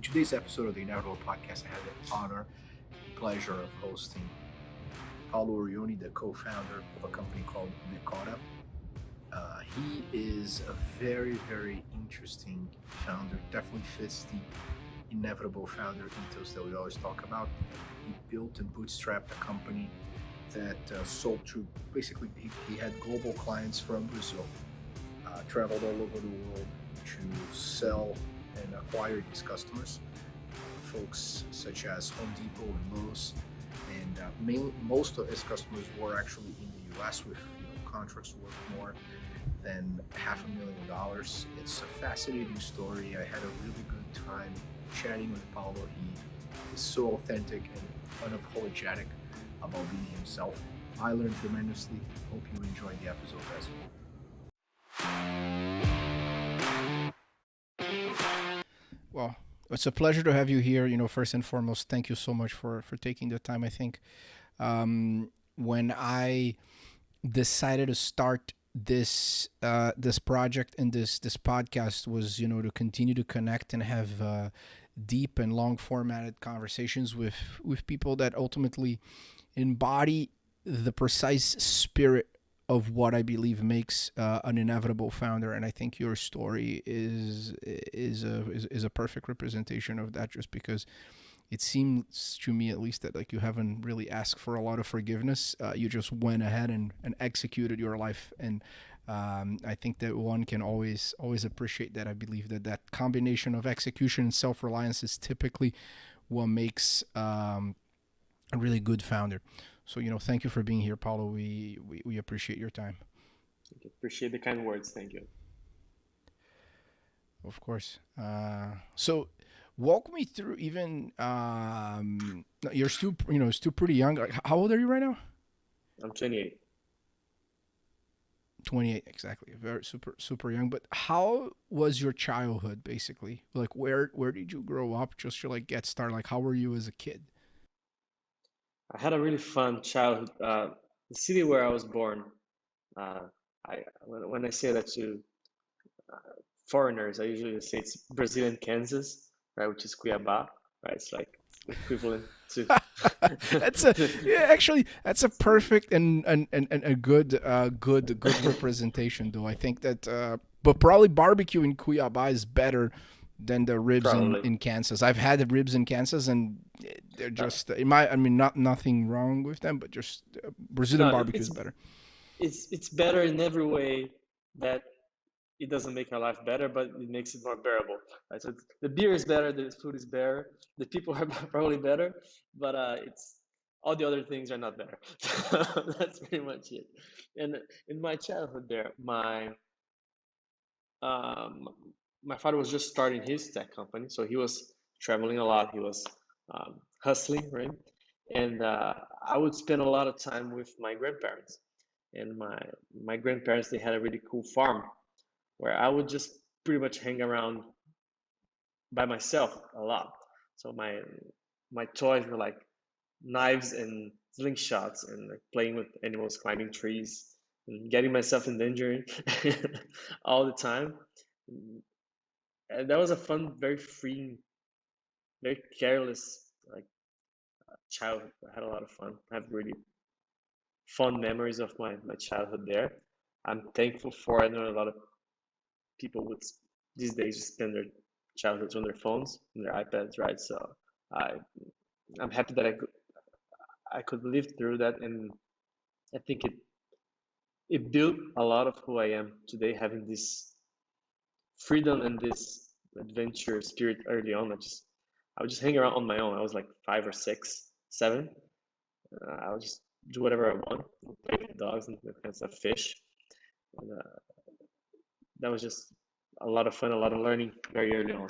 today's episode of the Untitled Podcast, I have the honor and pleasure of hosting Paulo Orione, the co-founder of a company called Decora. He is a very, very interesting founder. Definitely fits the inevitable founder ethos that we always talk about. He built and bootstrapped a company that sold to basically he had global clients from Brazil, traveled all over the world to sell and acquire these customers, folks such as Home Depot and Lowe's, and most of his customers were actually in the U.S. with contracts worth more than $500,000. It's a fascinating story. I had a really good time chatting with Paulo. He is so authentic and unapologetic about being himself. I learned tremendously. Hope you enjoyed the episode as well. Well, it's a pleasure to have you here. First and foremost, thank you so much for taking the time. I think when I decided to start this project and this podcast was to continue to connect and have deep and long formatted conversations with people that ultimately embody the precise spirit of what I believe makes an inevitable founder. And I think your story is a perfect representation of that, just because it seems to me, at least, that like you haven't really asked for a lot of forgiveness. You just went ahead and executed your life. And I think that one can always appreciate that. I believe that combination of execution and self-reliance is typically what makes a really good founder. So, thank you for being here, Paulo. We appreciate your time. Appreciate the kind words. Thank you. Of course. So walk me through even, you're still pretty young. Like, how old are you right now? I'm 28. 28, exactly. Very super young. But how was your childhood, basically? Like, where did you grow up just to like get started? Like, how were you as a kid? I had a really fun childhood. The city where I was born, uh, when I say that to foreigners, I usually say it's Brazilian Kansas, right, which is Cuiabá, right? It's like equivalent to. Actually that's a perfect and a good representation, though. I think that but probably barbecue in Cuiabá is better than the ribs Probably. in Kansas. I've had the ribs in Kansas, and they're No, just nothing wrong with them, but just Brazilian no, barbecue is better. it's better in every way that it doesn't make our life better, but it makes it more bearable. Right? So the beer is better, the food is better, the people are probably better, but it's all the other things are not better. So that's pretty much it. And in my childhood, there, um, my father was just starting his tech company, so he was traveling a lot. He was hustling, right? And I would spend a lot of time with my grandparents. And my grandparents, they had a really cool farm where I would just pretty much hang around by myself a lot. So my toys were like knives and slingshots and like playing with animals, climbing trees, and getting myself in danger all the time. And that was a fun, very freeing, very careless like childhood. I had a lot of fun. I have really fond memories of my childhood there. I'm thankful for. I know a lot of people would these days just spend their childhoods on their phones and their iPads, right? So I I'm happy that I could live through that, and I think it built a lot of who I am today, having this freedom and this adventure spirit early on. I would just hang around on my own. I was like 5 or 6, 7. I would just do whatever I want, play with dogs and that kind of stuff, fish. And, that was just a lot of fun, a lot of learning very early on.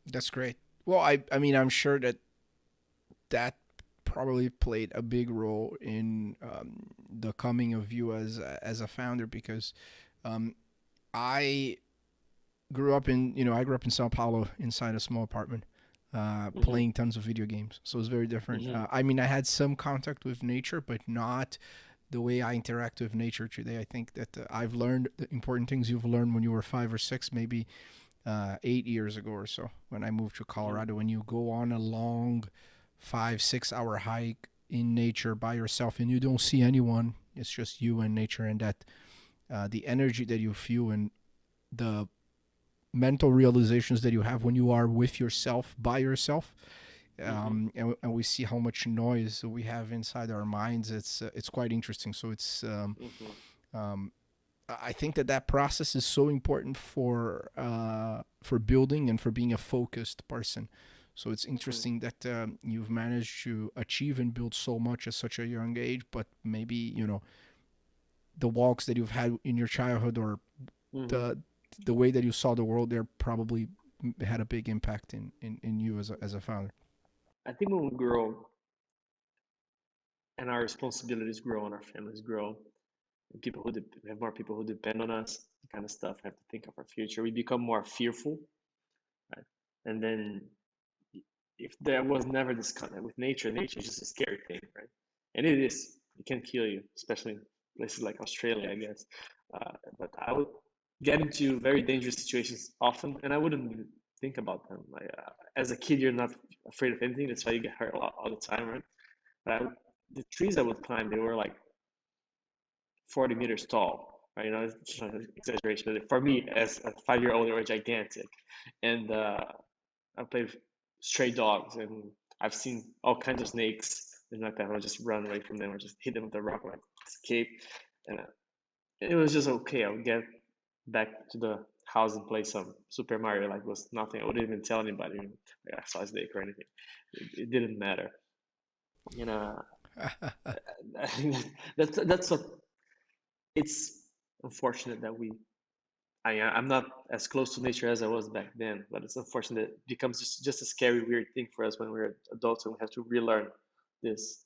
That's great. Well, I mean, I'm sure that probably played a big role in the coming of you as a founder, because um, I I grew up in Sao Paulo inside a small apartment, Hmm. playing tons of video games. So it's very different. Hmm. I mean, I had some contact with nature, but not the way I interact with nature today. I think that I've learned the important things you've learned when you were 5 or 6, maybe 8 years ago or so when I moved to Mm-hmm. Colorado. When you go on a long 5 6 hour hike in nature by yourself and you don't see anyone, it's just you and nature, and that the energy that you feel and the mental realizations that you have when you are with yourself by yourself, Mm-hmm. and we see how much noise we have inside our minds. It's quite interesting. So it's Mm-hmm. um, I think that that process is so important for building and for being a focused person. So it's Mm-hmm. interesting that you've managed to achieve and build so much at such a young age. But maybe the walks that you've had in your childhood, or Mm-hmm. the the way that you saw the world there, probably had a big impact in you as a founder. I think when we grow and our responsibilities grow and our families grow, and we have more people who depend on us, kind of stuff, have to think of our future, we become more fearful, right? And then if there was never this contact with nature, nature is just a scary thing, right? And it is. It can kill you, especially in places like Australia, I guess. But I would get into very dangerous situations often, and I wouldn't even think about them. Like, as a kid, you're not afraid of anything. That's why you get hurt a lot all the time, right? But the trees I would climb, they were like 40 meters tall, right? It's just an exaggeration, but for me, as a 5-year-old, they were gigantic. And I played stray dogs, and I've seen all kinds of snakes and like that. I'll just run away from them or just hit them with a rock, like escape. And it was just okay. I'll get back to the house and play some Super Mario like it was nothing. I wouldn't even tell anybody like I saw a snake or anything. It didn't matter. You know, that's what it's unfortunate that I'm not as close to nature as I was back then, but it's unfortunate that it becomes just a scary, weird thing for us when we're adults and we have to relearn this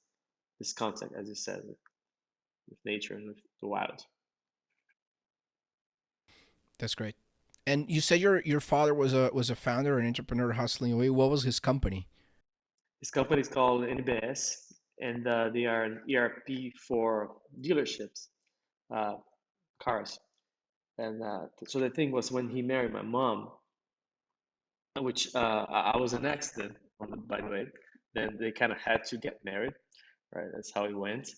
this concept, as you said, with nature and with the wild. That's great. And you said your father was a founder, an entrepreneur hustling away. What was his company? This company is called NBS, and they are an ERP for dealerships, uh, cars. And so the thing was when he married my mom, which I was an accident, by the way, then they kind of had to get married, right? That's how it went.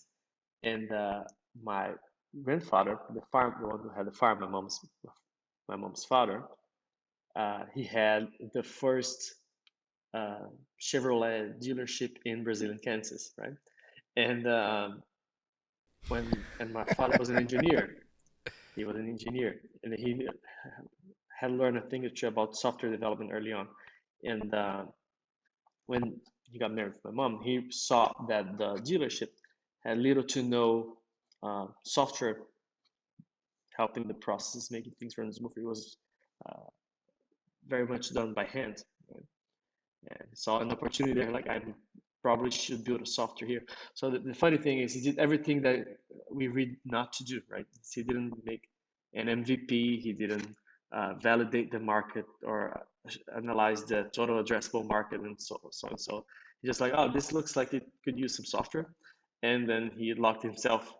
And my grandfather, the one who had the farm, my mom's father, he had the first uh, Chevrolet dealership in Brazil, in Kansas, right? And my father was an engineer. He was an engineer, and he had learned a thing or two about software development early on. And when he got married with my mom, he saw that the dealership had little to no software helping the process, making things run smoothly. It was uh, very much done by hand. Right? And saw an opportunity there, like I probably should build a software here. So the funny thing is, he did everything that we read not to do. Right? He didn't make an MVP. He didn't validate the market or analyze the total addressable market and so and so. He's just like, oh, this looks like it could use some software, and then he locked himself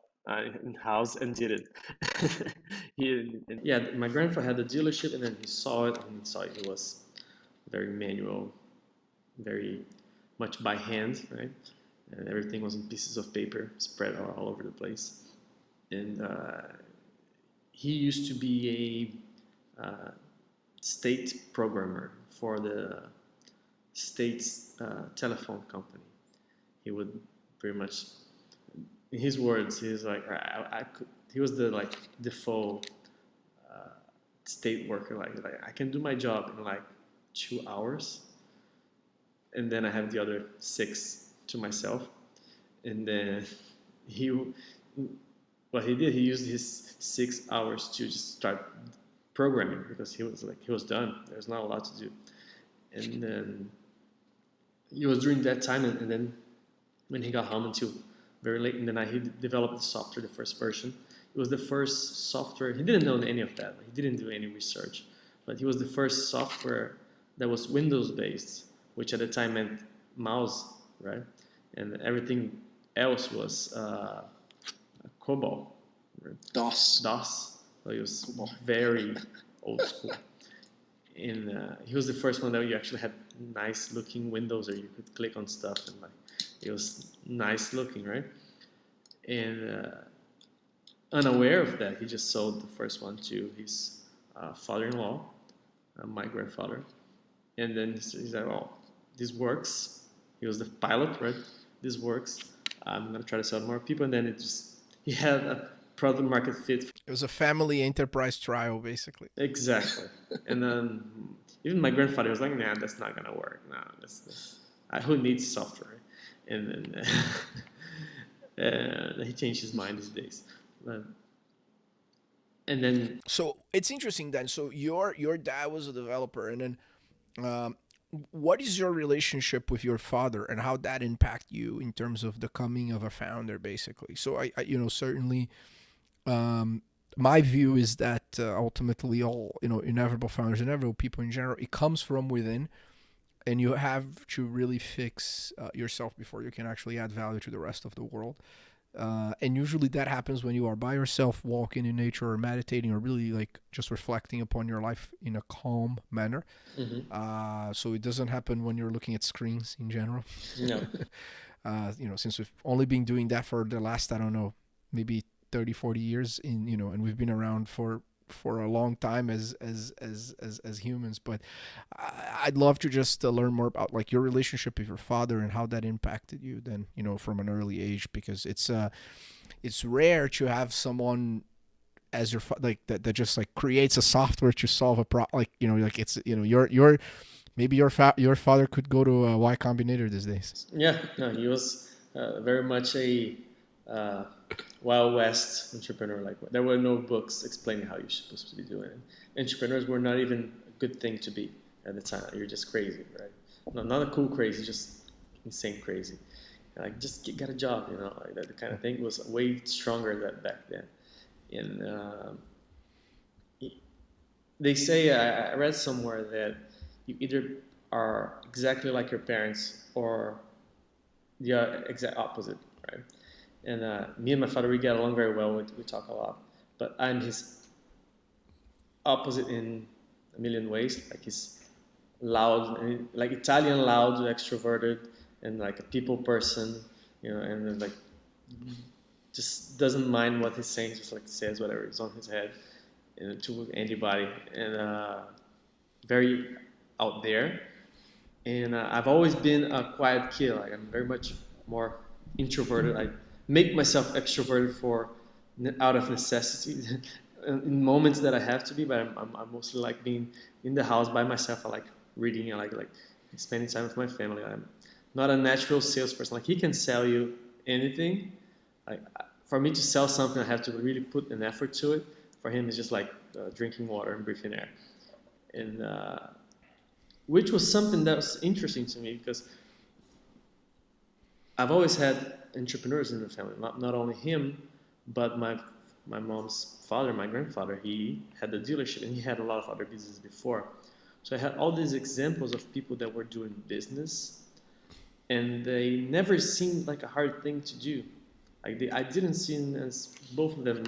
in house and did it. Yeah, my grandfather had a dealership, and then he saw it, and he saw it was very manual, very much by hand, right? And everything was on pieces of paper spread all over the place. And he used to be a state programmer for the state's telephone company. He would pretty much, in his words, he's like, I could, he was the like default state worker. Like I can do my job in like 2 hours, and then I have the other 6 to myself. And then he, what he did, he used his 6 hours to just start programming because he was done. There's not a lot to do. And then it was during that time, and then when he got home until very late in the night, he developed the software, the first version. It was the first software. He didn't know any of that. He didn't do any research, but he was the first software that was Windows based, which at the time meant mouse, right? And everything else was COBOL, right? DOS. DOS. So it was COBOL. very old school. And he was the first one that you actually had nice looking windows, or you could click on stuff, and like it was nice looking, right? And unaware of that, he just sold the first one to his father-in-law, my grandfather. And then he said, "Oh, this works." He was the pilot, right? This works. I'm gonna try to sell more people, and then it just he had a product market fit. It was a family enterprise trial, basically. Exactly. And then even my grandfather was like, "Nah, that's not gonna work. Nah, that's who needs software?" And then he changed his mind these days. But, and then So it's interesting then. So your dad was a developer, and then um, what is your relationship with your father, and how that impact you in terms of the coming of a founder, basically? So certainly, um, my view is that ultimately all inevitable founders, inevitable people in general, it comes from within, and you have to really fix yourself before you can actually add value to the rest of the world. And usually that happens when you are by yourself, walking in nature, or meditating, or really like just reflecting upon your life in a calm manner. mhm. So it doesn't happen when you're looking at screens in general. No, Since we've only been doing that for the last, I don't know, maybe 30, 40 years and we've been around for a long time as humans. But I'd love to just learn more about like your relationship with your father and how that impacted you then, from an early age, because it's rare to have someone as your like that just like creates a software to solve a problem, like like it's your maybe your father could go to a Y Combinator these days. yeah, no, he was very much a uh, Wild West entrepreneur. Like there were no books explaining how you're supposed to be doing it. Entrepreneurs were not even a good thing to be at the time. You're just crazy, right? No, not a cool crazy, just insane crazy. Like just get a job, like that kind of thing was way stronger back then. And they say I read somewhere that you either are exactly like your parents or the exact opposite, right? And me and my father, we get along very well. We talk a lot, but I'm his opposite in a million ways. Like he's loud, like Italian loud, extroverted, and like a people person, and then, like just doesn't mind what he's saying, just like says whatever is on his head, to anybody, and very out there. And I've always been a quiet kid. Like I'm very much more introverted. I make myself extroverted for out of necessity in moments that I have to be. But I'm mostly like being in the house by myself. I like reading. I like spending time with my family. I'm not a natural salesperson. Like he can sell you anything. Like for me to sell something, I have to really put an effort to it. For him, it's just like drinking water and breathing air. And which was something that was interesting to me because I've always had entrepreneurs in the family. Not only him, but my mom's father, my grandfather. He had a dealership and he had a lot of other businesses before. So I had all these examples of people that were doing business, and they never seemed like a hard thing to do. I didn't see them as both of them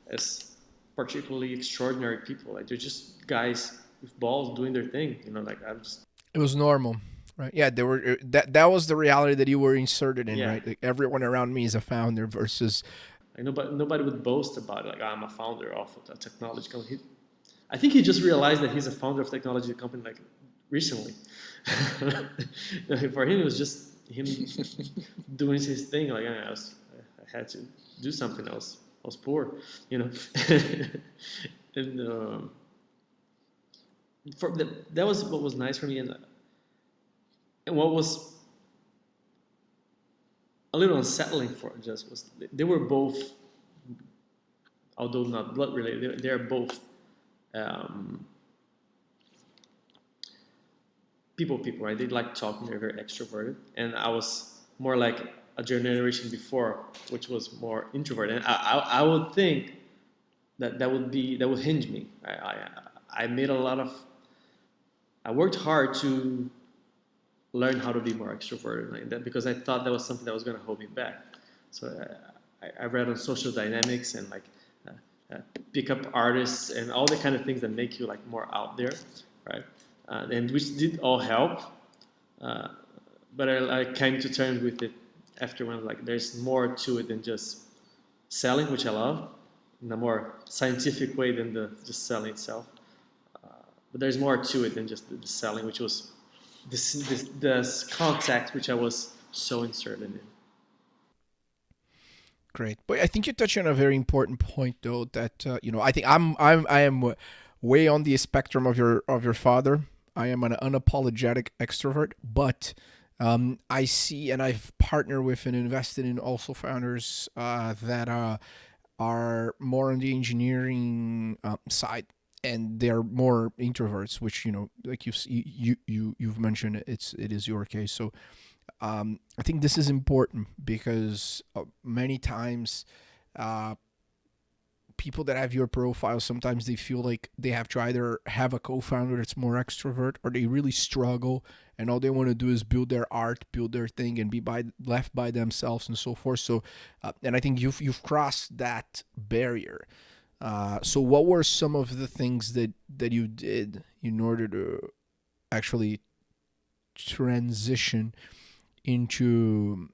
as particularly extraordinary people. Like they're just guys with balls doing their thing. Like I'm just It was normal, right? Yeah, there were that was the reality that you were inserted in, yeah. right? Like everyone around me is a founder versus Like nobody would boast about it. Like I'm a founder of a technology company. I think he just realized that he's a founder of technology company like recently. For him, it was just him doing his thing. Like I had to do something else. I was poor, and that was what was nice for me, and what was a little unsettling for just was they were both, although not blood related, they are both um, people, right? They like talking, they're very extroverted, and I was more like a generation before, which was more introverted. And I would think that would hinge me. I made a lot of, I worked hard to learn how to be more extroverted like that because I thought that was something that was going to hold me back. So I read on social dynamics and like uh, pick up artists and all the kind of things that make you like more out there, right? And which did all help. Uh, but I came to terms with it after when like there's more to it than just selling, which I love, in a more scientific way than the just selling itself. But there's more to it than just the selling, which was this contact which I was so inserted in. Great, but I think you touched on a very important point, though. That I think I am way on the spectrum of your father. I am an unapologetic extrovert, but I see and I've partnered with and invested in also founders that are more on the engineering side, and they're more introverts, which like you've mentioned, it is your case. So I think this is important because many times uh, people that have your profile, sometimes they feel like they have to either have a co-founder that's more extrovert, or they really struggle and all they want to do is build their art, build their thing, and be left by themselves and so forth. So and I think you've crossed that barrier. So what were some of the things that you did in order to actually transition into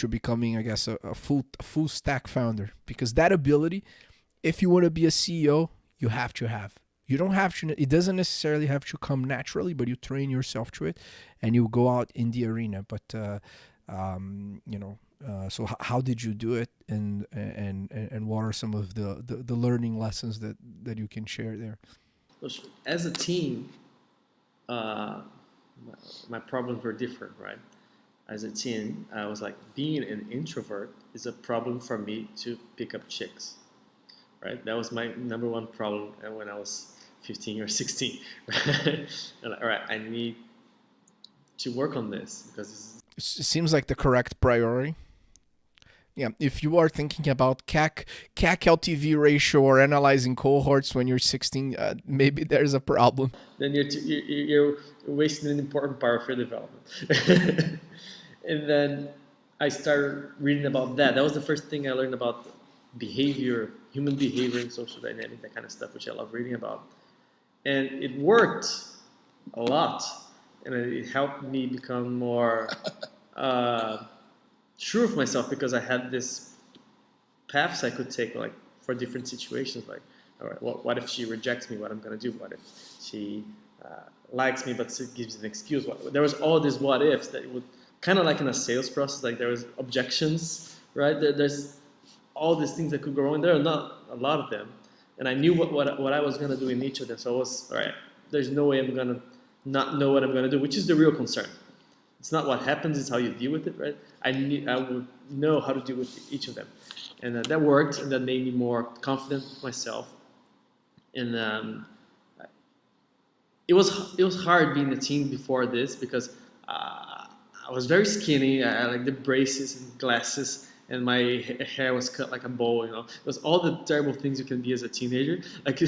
becoming, I guess, a full stack founder? Because that ability, if you want to be a CEO, you have to have. You don't have to. It doesn't necessarily have to come naturally, but you train yourself to it, and you go out in the arena. But so how did you do it, and what are some of the learning lessons that you can share there? As a team, uh, my problems were different, right? As a teen, I was like, being an introvert is a problem for me to pick up chicks, right? That was my number one problem when I was 15 or 16. Right? And, all right, I need to work on this because It seems like the correct priority. Yeah, if you are thinking about CAC LTV ratio or analyzing cohorts when you're 16, maybe there's a problem. then you're wasting an important part of your development. And then I started reading about that. That was the first thing I learned about behavior, human behavior, and social dynamic, that kind of stuff, which I love reading about. And it worked a lot, and it helped me become more sure of myself because I had this paths I could take, like for different situations. Like, all right, what if she rejects me? What I'm gonna do? What if she likes me but gives an excuse? There was all these what ifs that would kind of like in a sales process. Like there was objections, right? There's all these things that could go wrong. There are not a lot of them, and I knew what I was gonna do in each of them. So I was all right. There's no way I'm gonna not know what I'm gonna do, which is the real concern. It's not what happens; it's how you deal with it, right? I would know how to deal with each of them, and that worked, and that made me more confident with myself. And it was hard being a teen before this because I was very skinny. I like the braces and glasses, and my hair was cut like a bowl. It was all the terrible things you can be as a teenager. Like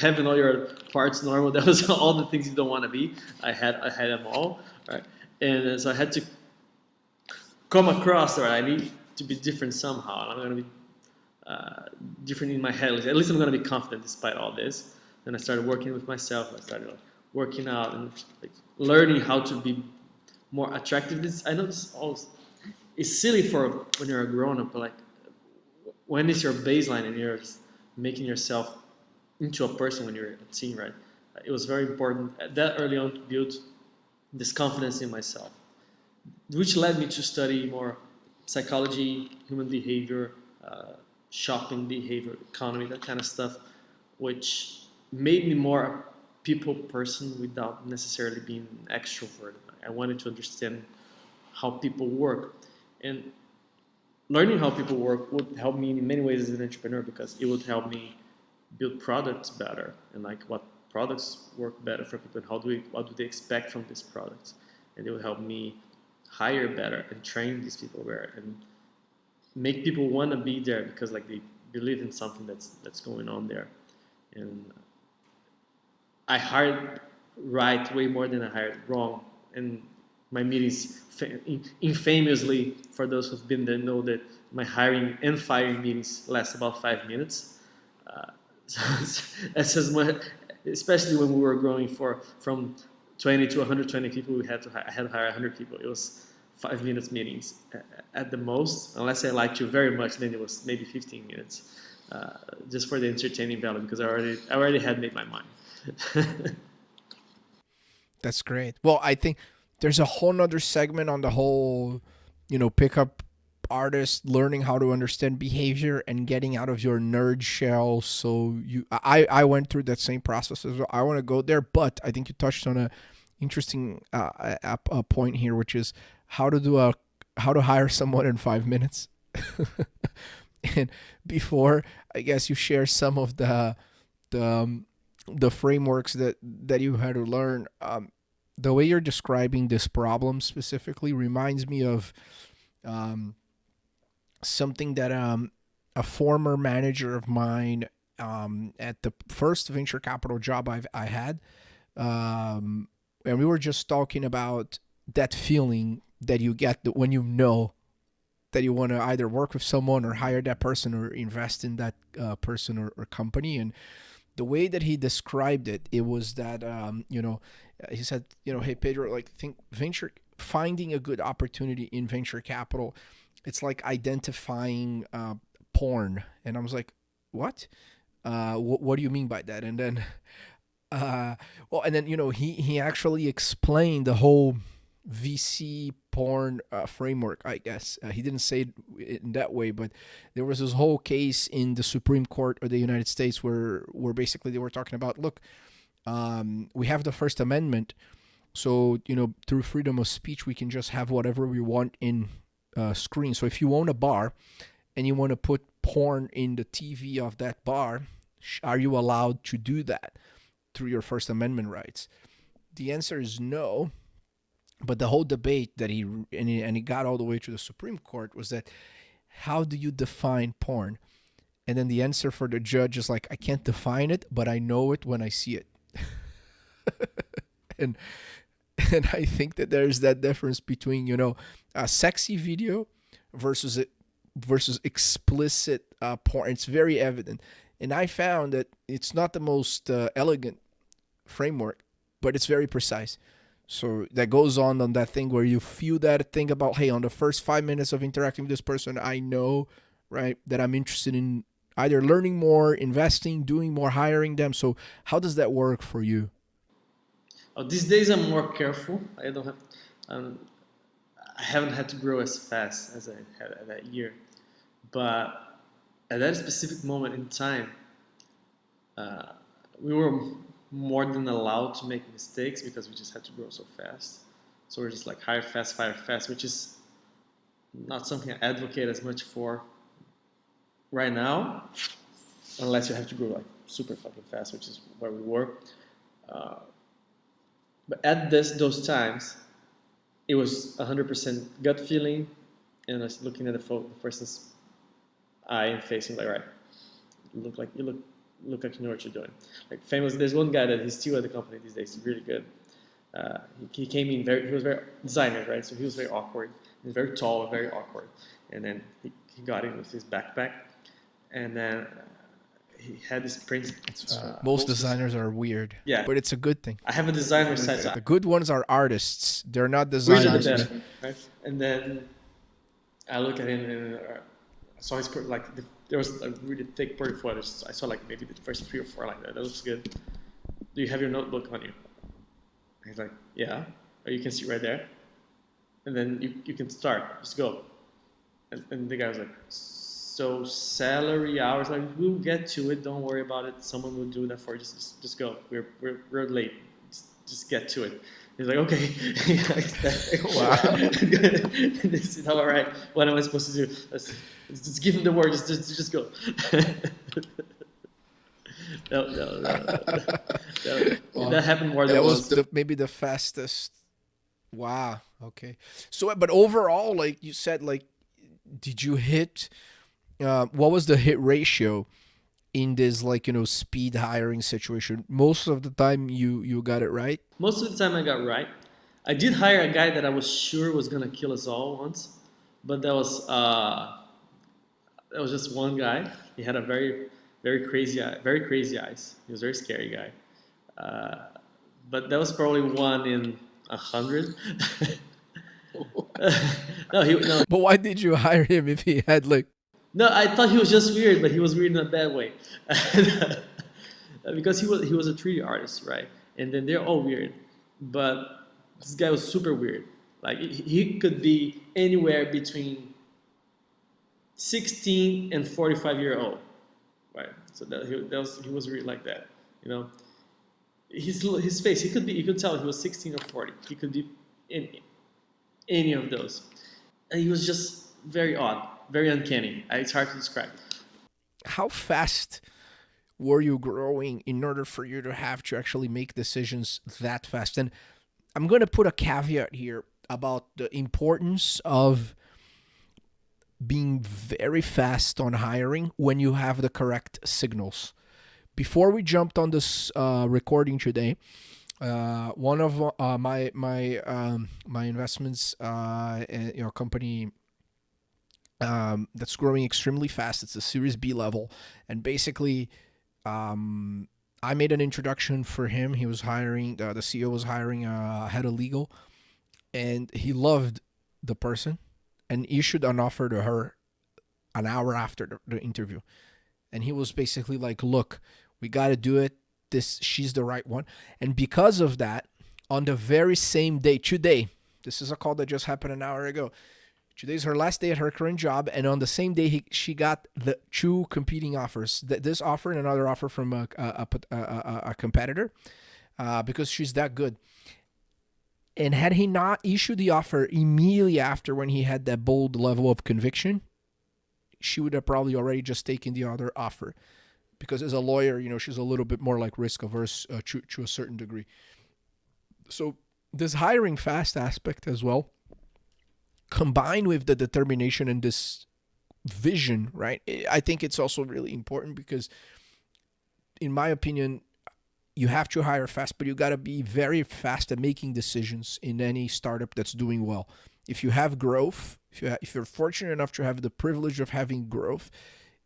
having all your parts normal. That was all the things you don't want to be. I had them all, right? And so I had to come across that I need to be different somehow. And I'm going to be different in my head. At least I'm going to be confident despite all this. Then I started working with myself. I started working out and like, learning how to be more attractive. I know this all is silly for when you're a grown up, but like when is your baseline and you're making yourself into a person when you're a teen, right? It was very important that early on to build this confidence in myself, which led me to study more psychology, human behavior, shopping behavior, economy, that kind of stuff, which made me more a people person without necessarily being extroverted. I wanted to understand how people work. And learning how people work would help me in many ways as an entrepreneur because it would help me build products better and like what products work better for people and what do they expect from these products. And it would help me hire better and train these people better and make people want to be there because like they believe in something that's going on there. And I hired right way more than I hired wrong. And my meetings, infamously, for those who've been there, know that my hiring and firing meetings last about 5 minutes. So it's as much, especially when we were growing from 20 to 120 people. I had to hire 100 people. It was 5 minutes meetings at the most. Unless I liked you very much, then it was maybe 15 minutes, just for the entertaining value, because I already had made my mind. That's great. Well, I think there's a whole nother segment on the whole, pickup artist learning how to understand behavior and getting out of your nerd shell. So I went through that same process as well. I want to go there, but I think you touched on a interesting a point here, which is how to do a how to hire someone in 5 minutes. And before, I guess you share some of the the frameworks that you had to learn. The way you're describing this problem specifically reminds me of um, something that a former manager of mine at the first venture capital job I had, and we were just talking about that feeling that you get when you know that you want to either work with someone or hire that person or invest in that person or company. And the way that he described it, it was that he said, hey Pedro, like think venture finding a good opportunity in venture capital, it's like identifying porn. And I was like, what? What do you mean by that? And then, and then he actually explained the whole VC porn framework, I guess. He didn't say it in that way, but there was this whole case in the Supreme Court of the United States where basically they were talking about, look, we have the First Amendment, so through freedom of speech we can just have whatever we want in screen. So if you own a bar and you want to put porn in the TV of that bar, are you allowed to do that through your First Amendment rights? The answer is no. But the whole debate that he got all the way to the Supreme Court was that, how do you define porn? And then the answer for the judge is like, I can't define it, but I know it when I see it. and and I think that there's that difference between a sexy video versus explicit porn. It's very evident, and I found that it's not the most elegant framework, but it's very precise. So that goes on that thing where you feel that thing about, hey, on the first 5 minutes of interacting with this person, I know, right, that I'm interested in either learning more, investing, doing more, hiring them. So how does that work for you? Oh, these days I'm more careful. Um, I haven't had to grow as fast as I had that year, but at that specific moment in time, uh, we were more than allowed to make mistakes because we just had to grow so fast. So we're just like hire fast, fire fast, which is not something I advocate as much for right now, unless you have to grow like super fucking fast, which is where we were. Uh, but at those times, it was 100% gut feeling, and I was looking at the person's eye and face, and like, right, you look like you know what you're doing. Like famous, there's one guy that he's still at the company these days. He's really good. He came in he was very designer, right? So he was very awkward. He was very tall and very awkward. And then he got in with his backpack, and then he had this print. Most designers are weird, Yeah, but it's a good thing. I have a designer side. So The good ones are artists. They're not weird are the designers. best, right? And then I look at him and I saw his there was a really thick portfolio. I saw like maybe the first 3 or 4 like that. That looks good. Do you have your notebook on you? He's like, yeah. Or you can see right there. And then you can start. Just go. And the guy was like, so salary hours, like we'll get to it. Don't worry about it. Someone will do that for you. Just go. We're late. Just get to it. He's like, okay. Wow. This is all right. What am I supposed to do? Let's just give him the word. Just go. That happened more than That once. was maybe the fastest. Wow. Okay. So, but overall, like you said, like, did you hit? What was the hit ratio in this, like, speed hiring situation? Most of the time, you got it right. Most of the time I got right. I did hire a guy that I was sure was gonna kill us all once, but that was just one guy. He had a very crazy eyes. He was a very scary guy. Uh, but that was probably one in 100. No, But why did you hire him if he had like? no. I thought he was just weird, but he was weird in a bad way. Because he was a 3D artist, right? And then they're all weird, but this guy was super weird. Like he could be anywhere between 16 and 45-year old, right? So he was weird like that, you know. His face, you could tell he was 16 or 40. He could be in any of those, and he was just very odd, very uncanny. It's hard to describe. How fast were you growing in order for you to have to actually make decisions that fast? And I'm going to put a caveat here about the importance of being very fast on hiring when you have the correct signals. Before we jumped on this recording today, one of my investments, company that's growing extremely fast. It's a Series B level, and basically, I made an introduction for him. He was hiring the CEO was hiring a head of legal, and he loved the person, and issued an offer to her an hour after the interview. And he was basically like, "Look, we got to do it. She's the right one." And because of that, on the very same day, today, this is a call that just happened an hour ago. Today's her last day at her current job, and on the same day, she got the two competing offers. This offer and another offer from a competitor, because she's that good. And had he not issued the offer immediately after, when he had that bold level of conviction, she would have probably already just taken the other offer. Because as a lawyer, she's a little bit more like risk averse to a certain degree. So this hiring fast aspect as well, combined with the determination and this vision, right? I think it's also really important because, in my opinion, you have to hire fast, but you got to be very fast at making decisions in any startup that's doing well. If you have growth, if you're fortunate enough to have the privilege of having growth,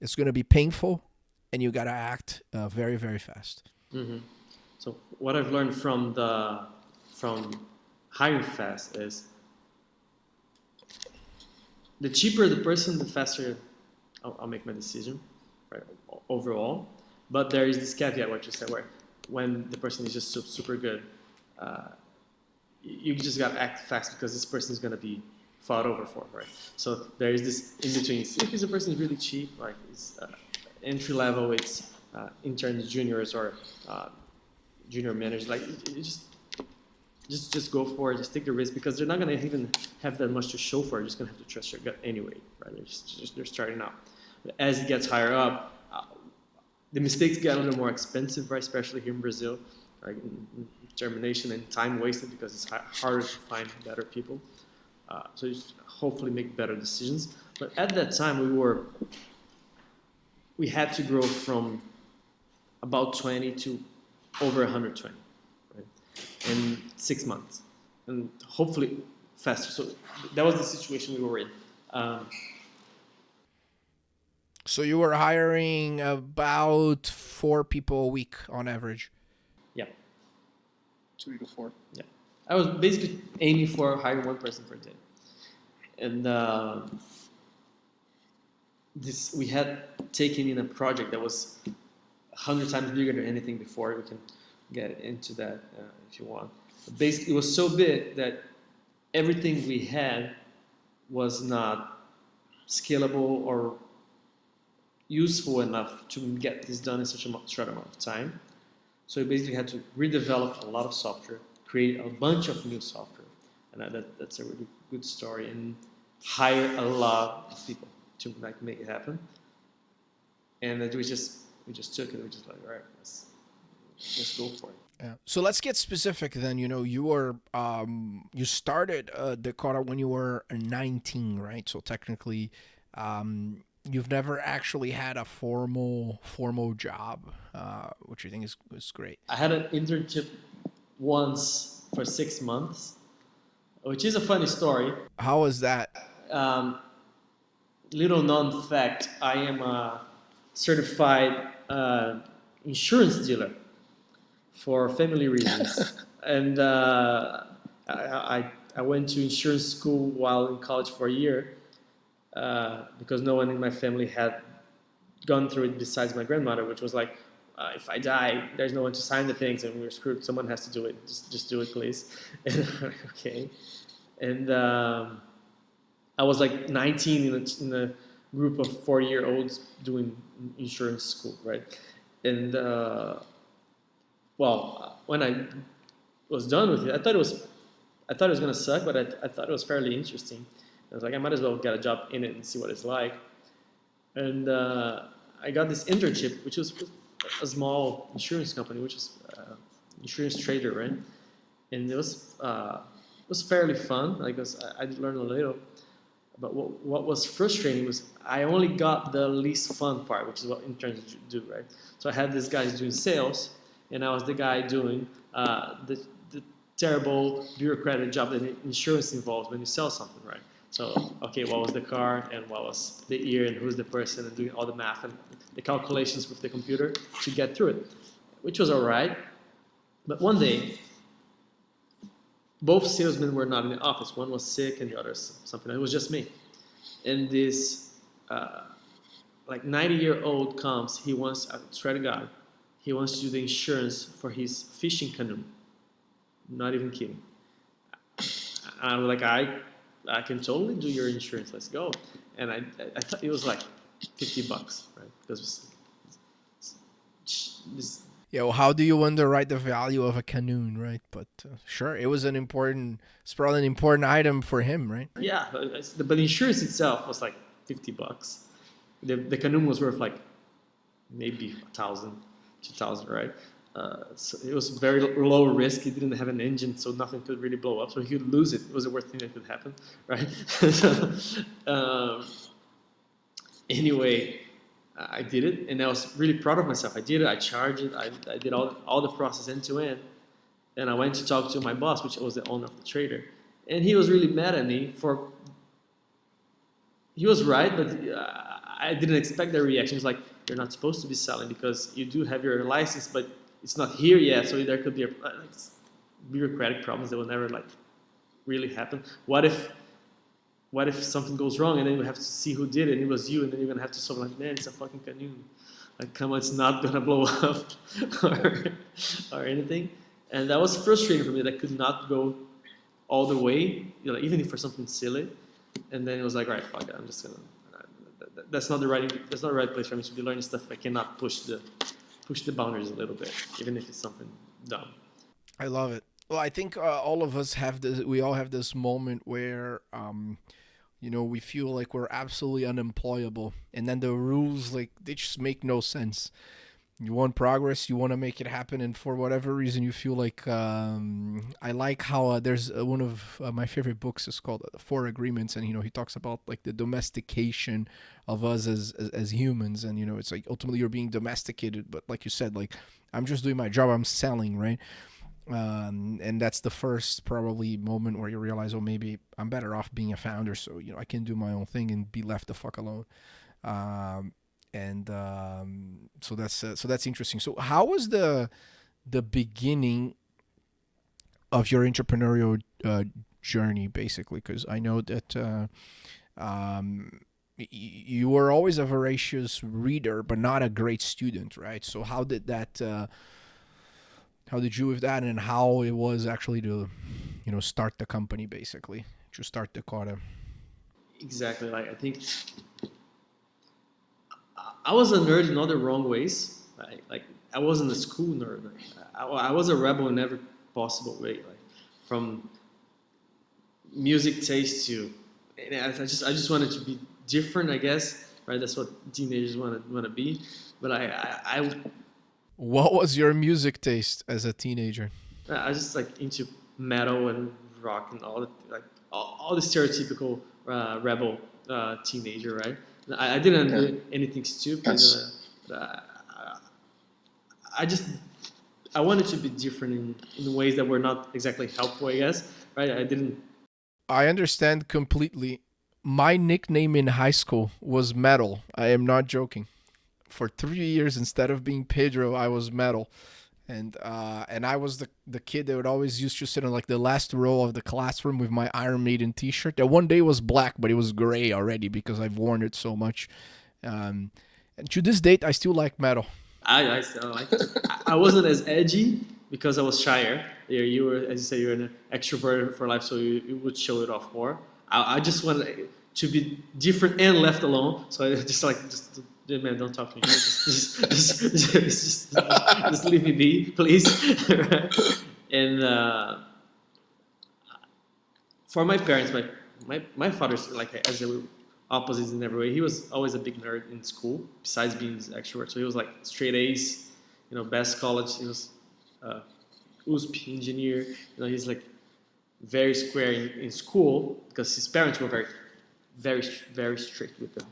it's going to be painful, and you got to act very, very fast. Mm-hmm. So what I've learned from hiring fast is, the cheaper the person, the faster I'll make my decision, right? Overall. But there is this caveat, what you said, where when the person is just super good, you just got to act fast because this person is going to be fought over for, right? So there is this in between. If this person is really cheap, like it's entry level, it's interns, juniors, or junior managers, like you just go for it, just take the risk, because they're not going to even have that much to show for it. You're just going to have to trust your gut anyway, right? They're starting out. As it gets higher up, the mistakes get a little more expensive, right? Especially here in Brazil, right? Determination and time wasted, because it's harder to find better people. So you hopefully make better decisions. But at that time, we had to grow from about 20 to over 120, right? In 6 months, and hopefully faster. So that was the situation we were in. So you were hiring about 4 people a week on average. Yeah, 3 to 4. yeah. I was basically aiming for hiring one person per day, and we had taken in a project that was 100 times bigger than anything before. We can get into that if you want. But basically, it was so big that everything we had was not scalable or useful enough to get this done in such a short amount of time. So we basically had to redevelop a lot of software, create a bunch of new software, and that's a really good story, and hire a lot of people to make it happen. And we just took it. We just like, all right, let's go for it. Yeah. So let's get specific then. You started Decora when you were 19, right? So technically, you've never actually had a formal job, which I think is great. I had an internship once for 6 months, which is a funny story. How was that? Little known fact: I am a certified insurance dealer. for family reasons. And I went to insurance school while in college for a year because no one in my family had gone through it besides my grandmother, which was like, if I die, there's no one to sign the things, and we're screwed. Someone has to do it. Just do it, please. And, okay. And I was like 19 in a group of 4-year-olds doing insurance school, right? And well, when I was done with it, I thought it was gonna suck, but I thought it was fairly interesting. I was like, I might as well get a job in it and see what it's like. And I got this internship, which was a small insurance company, which is insurance trader, right? And it was fairly fun. Like I did learn a little, but what was frustrating was I only got the least fun part, which is what interns do, right? So I had this guy doing sales, and I was the guy doing the terrible bureaucratic job that insurance involves when you sell something, right? So, okay, what was the car and what was the year and who's the person and doing all the math and the calculations with the computer to get through it, which was all right. But one day, both salesmen were not in the office. One was sick and the other something. It was just me. And this like 90-year-old comes. He wants, I swear to God, he wants to do the insurance for his fishing canoe. Not even kidding. And I was like, I can totally do your insurance. Let's go. And I thought it was like $50, right? Because this. Yeah, well, how do you underwrite the value of a canoe, right? But sure, it's probably an important item for him, right? Yeah, but the insurance itself was like $50. The canoe was worth like maybe 1,000, 2,000, right? So it was very low risk. It didn't have an engine, so nothing could really blow up. So he could lose it. It was the worst thing that could happen, right? So, anyway, I did it, and I was really proud of myself. I did it. I charged it. I did all the process end to end, and I went to talk to my boss, which was the owner of the trader, and he was really mad at me for. He was right, but I didn't expect that reaction. He was like, "You're not supposed to be selling because you do have your license, but it's not here yet, so there could be bureaucratic problems that will never like really happen. What if something goes wrong and then we have to see who did it and it was you, and then you're gonna have to solve like, man, it's a fucking canoe. Like, come on, it's not gonna blow up or anything." And that was frustrating for me that I could not go all the way, you know, even if for something silly. And then it was like, all right, fuck it, I'm just gonna. That's not the right place for me to be learning stuff. I cannot push the boundaries a little bit, even if it's something dumb. I love it. Well, I think all of us have this. We all have this moment where, we feel like we're absolutely unemployable, and then the rules, like, they just make no sense. You want progress, you want to make it happen, and for whatever reason, you feel like. I like how there's one of my favorite books is called Four Agreements, and he talks about like the domestication of us as humans, and it's like ultimately you're being domesticated, but like you said, like I'm just doing my job, I'm selling, right? And that's the first probably moment where you realize, oh, maybe I'm better off being a founder, so I can do my own thing and be left the fuck alone. And so that's interesting. So how was the beginning of your entrepreneurial journey, basically? Because I know that you were always a voracious reader, but not a great student, right? So how did you with that, and how it was actually to start the company, basically to start Decora? Exactly. Like, I think I was a nerd in other wrong ways. Like I wasn't a school nerd. I was a rebel in every possible way. Like, from music taste to, and I just wanted to be different, I guess. Right. That's what teenagers want to be. But I What was your music taste as a teenager? I was just like into metal and rock and all the stereotypical rebel teenager, right? I didn't do anything stupid. I just I wanted to be different in ways that were not exactly helpful, I guess. Right? I didn't. I understand completely. My nickname in high school was Metal. I am not joking. For 3 years, instead of being Pedro, I was Metal. And I was the kid that would always used to sit on like the last row of the classroom with my Iron Maiden T-shirt. That one day was black, but it was gray already because I've worn it so much. And to this date, I still like metal. I still like it. I wasn't as edgy because I was shyer. You were, as you say, you're an extrovert for life, so you would show it off more. I just wanted to be different and left alone. So I just man, don't talk to me. Just leave me be, please. And for my parents, my father's like as they were opposites in every way. He was always a big nerd in school, besides being an extrovert. So he was like straight A's, best college. He was uh, USP engineer. He's like very square in school because his parents were very, very strict with him.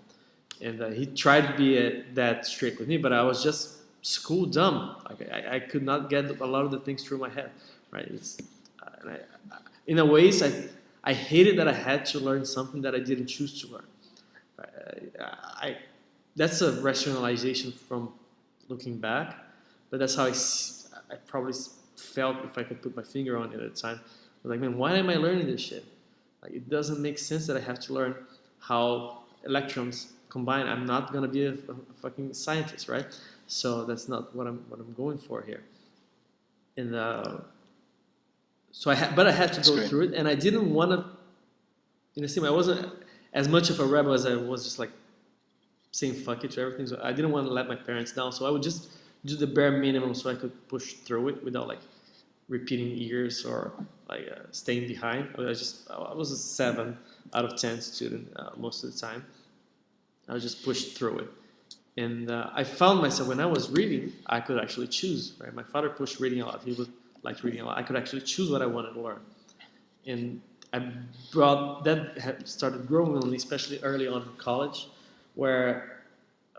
And he tried to be that strict with me, but I was just school dumb. Like I could not get a lot of the things through my head, right? And in a ways, I hated that I had to learn something that I didn't choose to learn. I that's a rationalization from looking back, but that's how I probably felt if I could put my finger on it at the time. I was like, man, why am I learning this shit? Like, it doesn't make sense that I have to learn how electrons combine. I'm not gonna be a fucking scientist, right? So that's not what I'm going for here. And so but I had to go through it, and I didn't want to. In the same, I wasn't as much of a rebel as I was just like saying fuck it to everything. So I didn't want to let my parents down. So I would just do the bare minimum so I could push through it without like repeating years or like staying behind. I was a 7 out of 10 student most of the time. I just pushed through it. And I found myself when I was reading, I could actually choose. Right, my father pushed reading a lot. He would like reading a lot. I could actually choose what I wanted to learn, and I brought that started growing on me, especially early on in college, where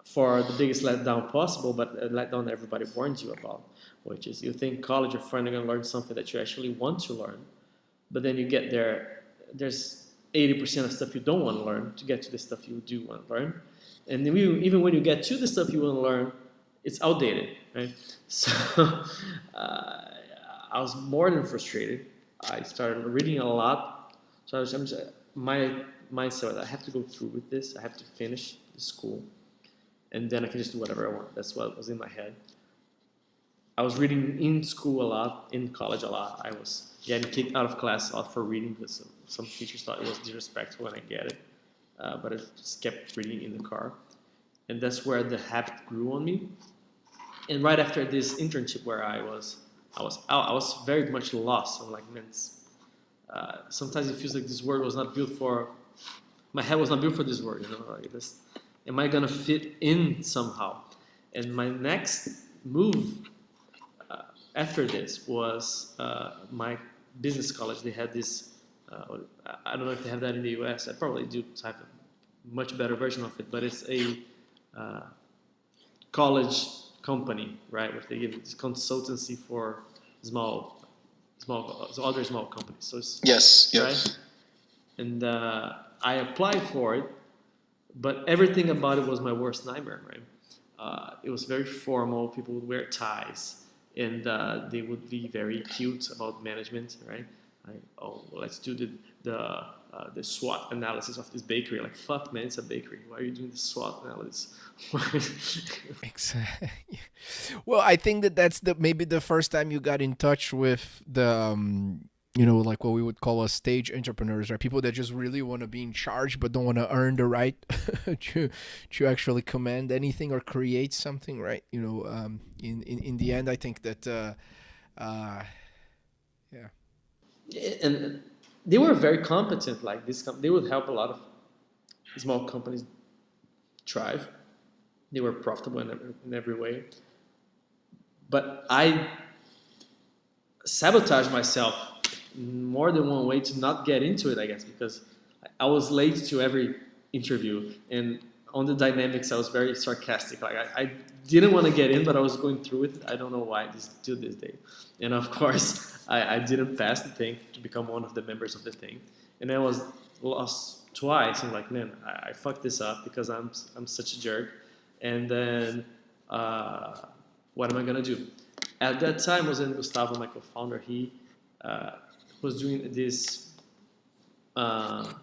for the biggest letdown possible, but a letdown that everybody warns you about, which is you think college you're finally going to learn something that you actually want to learn, but then you get there, there's 80% of stuff you don't want to learn to get to the stuff you do want to learn. And then even when you get to the stuff you want to learn, it's outdated, right? So I was more than frustrated. I started reading a lot. So my mindset, I have to go through with this. I have to finish the school, and then I can just do whatever I want. That's what was in my head. I was reading in school a lot, in college a lot. I was getting kicked out of class a lot for reading because some teachers thought it was disrespectful, and I get it. But I just kept reading in the car, and that's where the habit grew on me. And right after this internship, where I was very much lost. I'm like, man, sometimes it feels like this word was not built for. My head was not built for this word. Like this. Am I gonna fit in somehow? And my next move after this was my business college. They had this. I don't know if they have that in the U.S. I probably do have a much better version of it, but it's a college company, right? Where they give this consultancy for other small companies. So it's, yes. Right? And I applied for it, but everything about it was my worst nightmare, right? It was very formal. People would wear ties, and they would be very cute about management, right? Let's do the SWOT analysis of this bakery. Like, fuck, man, it's a bakery. Why are you doing the SWOT analysis? Exactly. Well, I think that's maybe the first time you got in touch with the like what we would call a stage entrepreneurs, right? People that just really want to be in charge but don't want to earn the right to actually command anything or create something, right? In the end, I think that yeah. And they were very competent. Like they would help a lot of small companies thrive. They were profitable in every way. But I sabotaged myself more than one way to not get into it, I guess, because I was late to every interview, and on the dynamics I was very sarcastic. Like I didn't want to get in, but I was going through it. I don't know why to this day. And of course I didn't pass the thing to become one of the members of the thing, and I was lost twice. I'm like, man, I fucked this up because I'm such a jerk. And then what am I gonna do? At that time, was in Gustavo, my co-founder. He was doing this.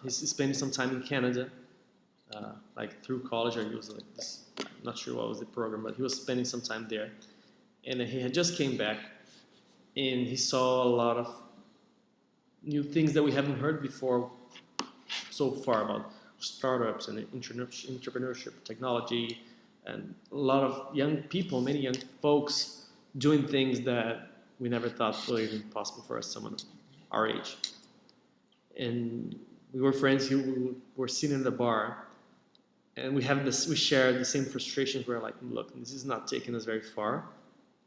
He's spending some time in Canada, like through college, or he was like this. I'm not sure what was the program, but he was spending some time there, and he had just came back, and he saw a lot of new things that we haven't heard before so far about startups and entrepreneurship, technology, and a lot of young people, many young folks doing things that we never thought were even possible for us, someone our age. And we were friends who were sitting in the bar, and we shared the same frustrations. We're like, look, this is not taking us very far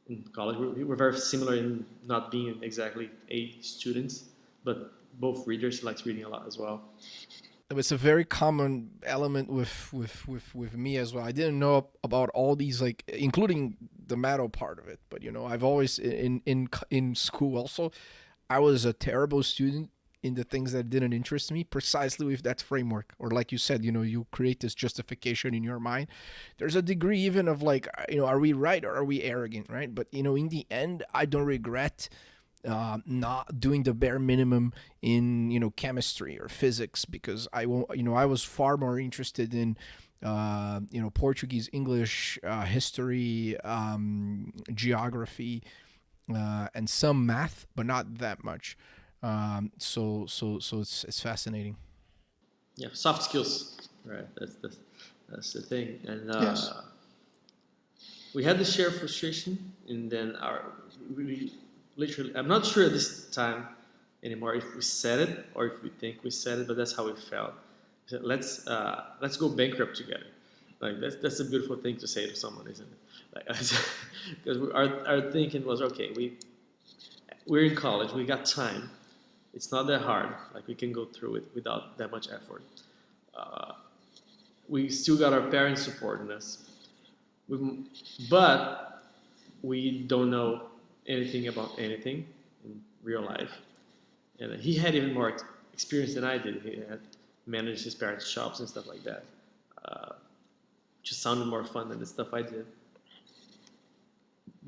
in college. We were very similar in not being exactly A students, but both readers. He likes reading a lot as well. It's a very common element with me as well. I didn't know about all these, like, including the metal part of it, but I've always in school also, I was a terrible student in the things that didn't interest me, precisely with that framework. Or like you said, you create this justification in your mind. There's a degree even of like, are we right or are we arrogant, right? But in the end, I don't regret not doing the bare minimum in chemistry or physics, because I won't I was far more interested in Portuguese, English, history, geography, and some math, but not that much. So it's fascinating. Yeah, soft skills, right? That's the thing. And Yes. we had the shared frustration, and then we literally, I'm not sure at this time anymore if we said it or if we think we said it, but that's how we felt. We said, let's go bankrupt together. Like that's a beautiful thing to say to someone, isn't it? Like, because our thinking was, okay, we're in college, we got time. It's not that hard. Like, we can go through it without that much effort. We still got our parents supporting us, but we don't know anything about anything in real life. And he had even more experience than I did. He had managed his parents' shops and stuff like that, which sounded more fun than the stuff I did.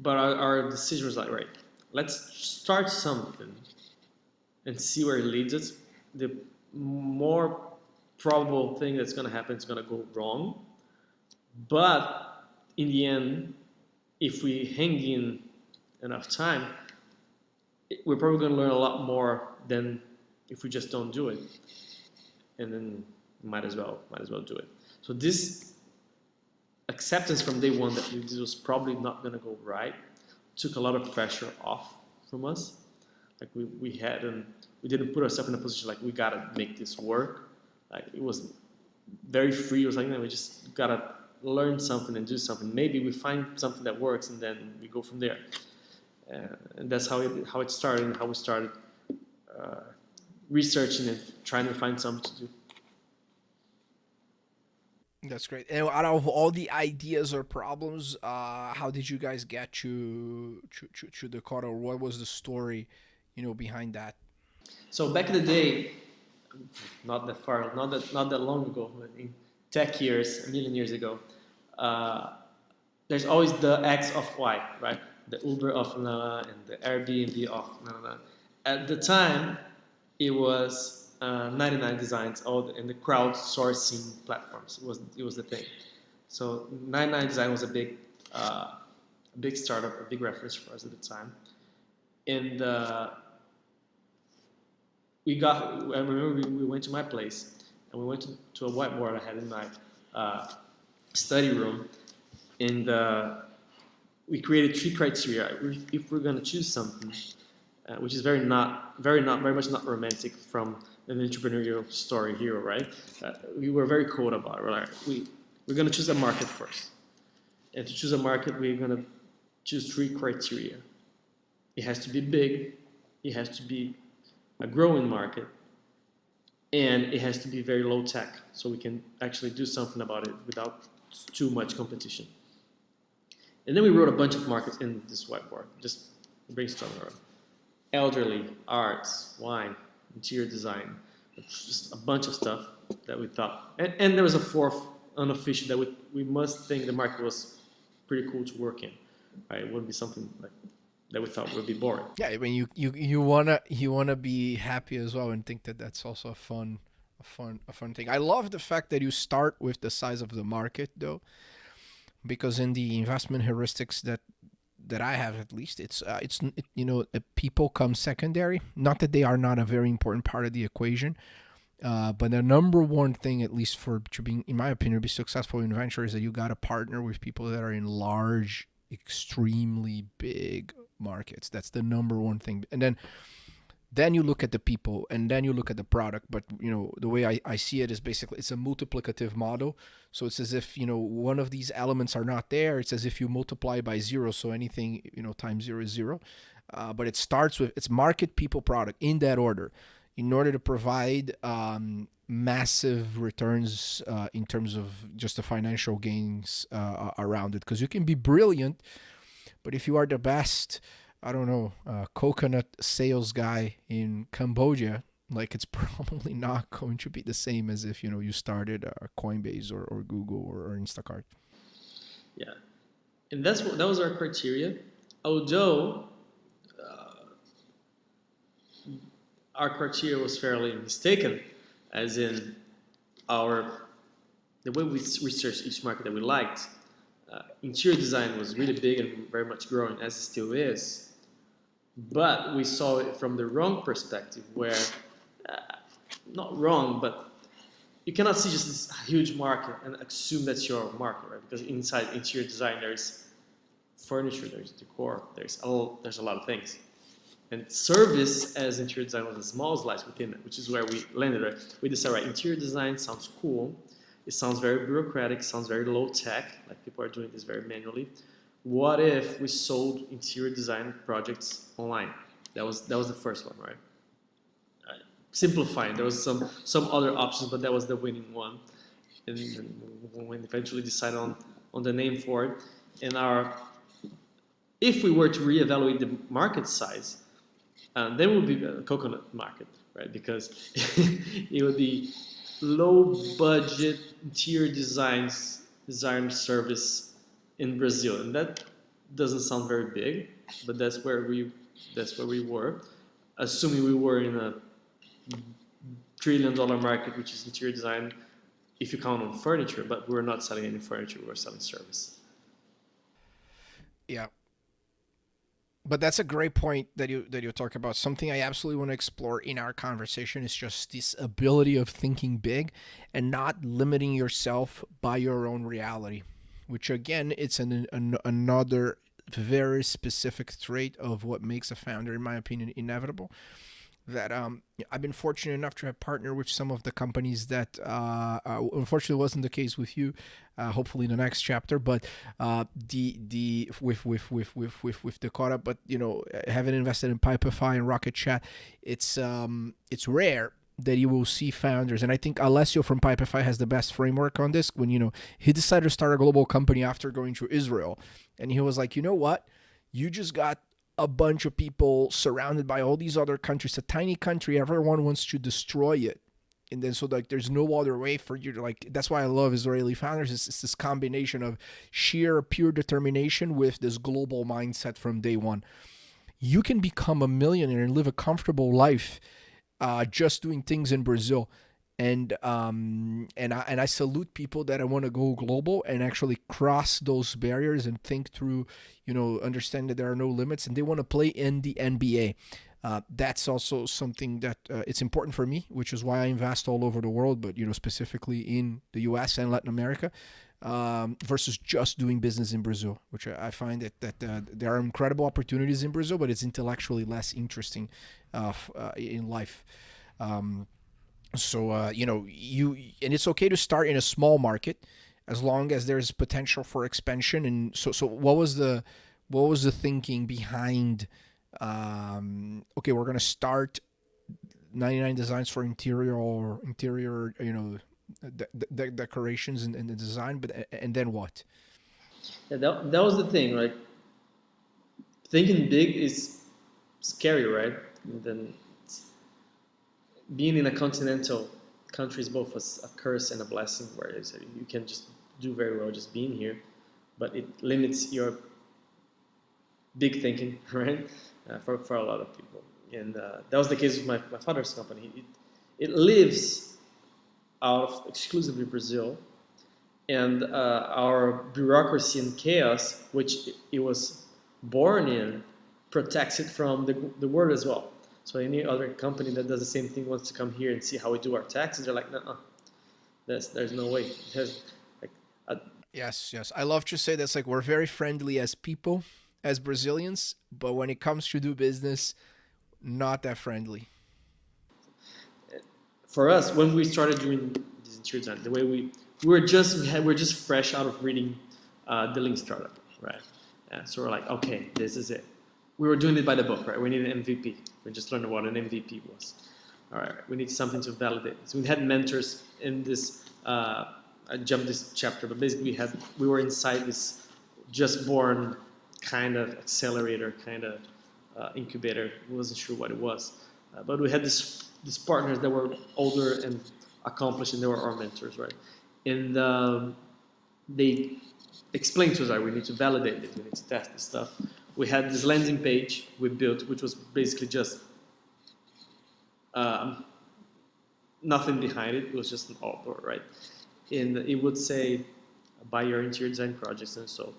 But our decision was like, right, let's start something and see where it leads us. The more probable thing that's going to happen is going to go wrong. But in the end, if we hang in enough time, we're probably going to learn a lot more than if we just don't do it. And then might as well do it. So this acceptance from day one that this was probably not going to go right took a lot of pressure off from us. Like we didn't put ourselves in a position like we gotta make this work. Like, it was very free. It was like, we just gotta learn something and do something. Maybe we find something that works and then we go from there. And that's how it started, and how we started researching and trying to find something to do. That's great. And out of all the ideas or problems, how did you guys get to Decora, or what was the story, behind that? So back in the day, not that far, not that long ago, in tech years, a million years ago, there's always the X of Y, right? The Uber of and the Airbnb of At the time, it was 99 Designs, and the crowdsourcing platforms. It was the thing. So 99 Design was a big startup, a big reference for us at the time, and I remember we went to my place, and we went to a whiteboard I had in my study room, and we created 3 criteria. If we're going to choose something, which is very much not romantic from an entrepreneurial story here, right? We were very cold about it. We're like, we're going to choose a market first. And to choose a market, we're going to choose 3 criteria. It has to be big, it has to be a growing market, and it has to be very low tech, so we can actually do something about it without too much competition. And then we wrote a bunch of markets in this whiteboard, just brainstorming around. Elderly, arts, wine, interior design, just a bunch of stuff that we thought. And there was a 4th unofficial that we must think the market was pretty cool to work in. Right? It wouldn't be something like that we thought would be boring. Yeah, I mean, you wanna be happy as well, and think that that's also a fun thing. I love the fact that you start with the size of the market, though, because in the investment heuristics that I have, at least, people come secondary. Not that they are not a very important part of the equation, but the number one thing, at least for to being, in my opinion, to be successful in venture, is that you got to partner with people that are in large, extremely big markets. That's the number one thing. And then you look at the people, and then you look at the product. But the way I see it is basically it's a multiplicative model. So it's as if one of these elements are not there. It's as if you multiply by zero. So anything times zero is zero. But it starts with it's market, people, product, in that order, in order to provide massive returns in terms of just the financial gains around it. Because you can be brilliant, but if you are the best, I don't know, coconut sales guy in Cambodia, like, it's probably not going to be the same as if you started Coinbase or Google or Instacart. Yeah, and that was our criteria. Although our criteria was fairly mistaken, as in the way we researched each market that we liked. Interior design was really big and very much growing, as it still is. But we saw it from the wrong perspective, where, not wrong, but you cannot see just this huge market and assume that's your market, right? Because inside interior design, there's furniture, there's decor, there's a lot of things. And service as interior design was a small slice within it, which is where we landed, right? We decided, right, interior design sounds cool. It sounds very bureaucratic, sounds very low tech, like people are doing this very manually. What if we sold interior design projects online? That was the first one, right? Simplifying. There was some other options, but that was the winning one. And we eventually decided on the name for it. And if we were to reevaluate the market size, then it would be a coconut market, right? Because it would be low budget interior design service in Brazil, and that doesn't sound very big, but that's where we were, assuming we were in a $1 trillion market, which is interior design, if you count on furniture. But we're not selling any furniture; we're selling service. Yeah. But that's a great point that you talk about. Something I absolutely want to explore in our conversation is just this ability of thinking big and not limiting yourself by your own reality, which again, it's another very specific trait of what makes a founder, in my opinion, inevitable. That I've been fortunate enough to have partnered with some of the companies that unfortunately wasn't the case with you. Hopefully in the next chapter, but the with Decora, but having invested in Pipefy and Rocket Chat, it's rare that you will see founders, and I think Alessio from Pipefy has the best framework on this. When he decided to start a global company after going to Israel, and he was like, you know what, you just got a bunch of people surrounded by all these other countries, a tiny country, everyone wants to destroy it. And then so there's no other way for you to that's why I love Israeli founders. It's this combination of sheer pure determination with this global mindset from day one. You can become a millionaire and live a comfortable life just doing things in Brazil. And I salute people that want to go global and actually cross those barriers and think through, understand that there are no limits, and they want to play in the NBA. That's also something that it's important for me, which is why I invest all over the world, but specifically in the U.S. and Latin America, versus just doing business in Brazil, which I find that there are incredible opportunities in Brazil, but it's intellectually less interesting in life. So and it's okay to start in a small market as long as there's potential for expansion. And so what was the thinking behind? Okay, we're gonna start 99 designs for interior, decorations and the design, but and then what? Yeah, that was the thing, right? Thinking big is scary, right? And then being in a continental country is both a curse and a blessing, where you can just do very well just being here, but it limits your big thinking, right? For a lot of people. And that was the case with my father's company. It lives out of exclusively Brazil, and our bureaucracy and chaos, which it was born in, protects it from the world as well. So any other company that does the same thing wants to come here and see how we do our taxes. They're like, no, there's no way. There's like, Yes, yes. I love to say that's like we're very friendly as people, as Brazilians, but when it comes to do business, not that friendly. for us when we started doing this interior design, the way we're just fresh out of reading the Lean Startup, right? So we're like, okay, this is it. We were doing it by the book, right? We needed an MVP. We just learned what an MVP was. All right, we need something to validate. So we had mentors in this. I jumped this chapter, but basically we were inside this just born kind of accelerator, kind of incubator. We wasn't sure what it was, but we had these partners that were older and accomplished, and they were our mentors, right? And they explained to us, right, we need to validate it, we need to test this stuff. We had this landing page we built, which was basically just nothing behind it. It was just an outdoor, right? And it would say, buy your interior design projects and so.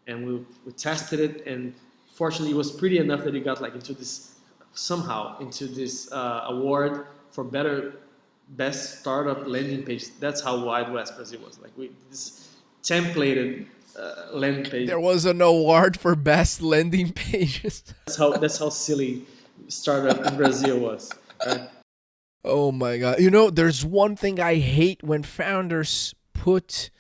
And we tested it, and fortunately, it was pretty enough that it got like into this award for best startup landing page. That's how wide West Brazil was. Like this templated landing page. There was an award for best landing pages. That's how silly startup in Brazil was. Right? Oh my God. There's one thing I hate when founders put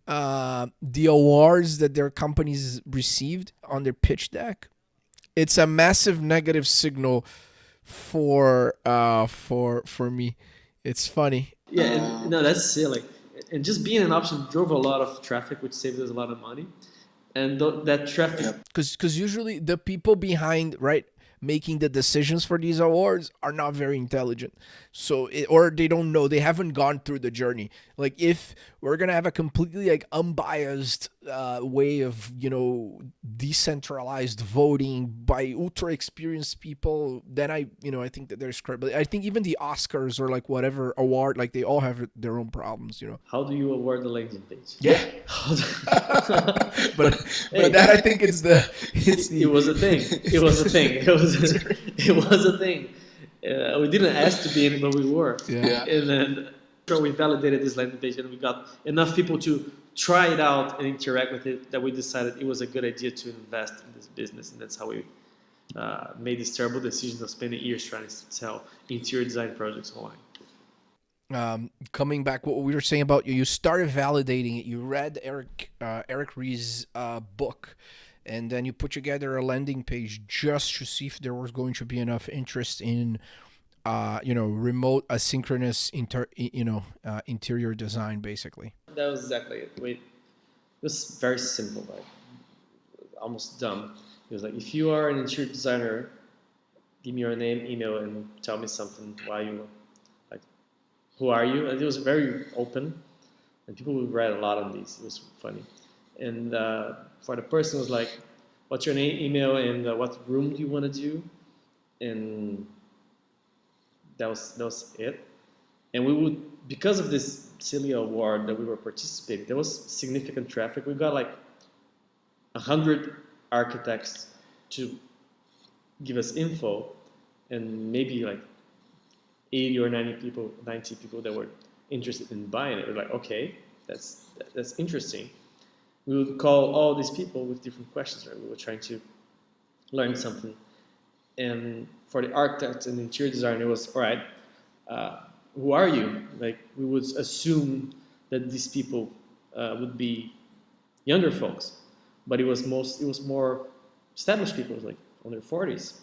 the awards that their companies received on their pitch deck. It's a massive negative signal for me. It's funny. Yeah, and no, that's silly. And just being an option drove a lot of traffic, which saved us a lot of money. And that traffic, because usually the people behind, right, making the decisions for these awards are not very intelligent. So or they don't know, they haven't gone through the journey. Like if we're gonna have a completely like unbiased way of decentralized voting by ultra experienced people, then I think that there's credibility. I think even the Oscars or like whatever award, like they all have their own problems. How do you award the landing page? Yeah. but that I think it was a thing. It was a thing. It was a thing. We didn't ask to be in it, but we were. Yeah. And then we validated this landing page, and we got enough people to try it out and interact with it that we decided it was a good idea to invest in this business, and that's how we made this terrible decision of spending years trying to sell interior design projects online. Coming back, what we were saying about you started validating it. You read Eric Ries's book, and then you put together a landing page just to see if there was going to be enough interest in, remote asynchronous interior design, basically. That was exactly it. It was very simple, like almost dumb. It was like, if you are an interior designer, give me your name, email, and tell me something. Who are you? And it was very open, and people would write a lot on these. It was funny. And for the person, it was like, what's your name, email, and what room do you want to do? And that was it. And we would, because of this silly award that we were participating, there was significant traffic. We got like 100 architects to give us info, and maybe like 80 or 90 people that were interested in buying it. We're like, okay, that's interesting. We would call all these people with different questions, right? We were trying to learn something. And for the architect and interior designer, it was, all right, who are you? Like, we would assume that these people would be younger folks, but it was more established people, like on their 40s.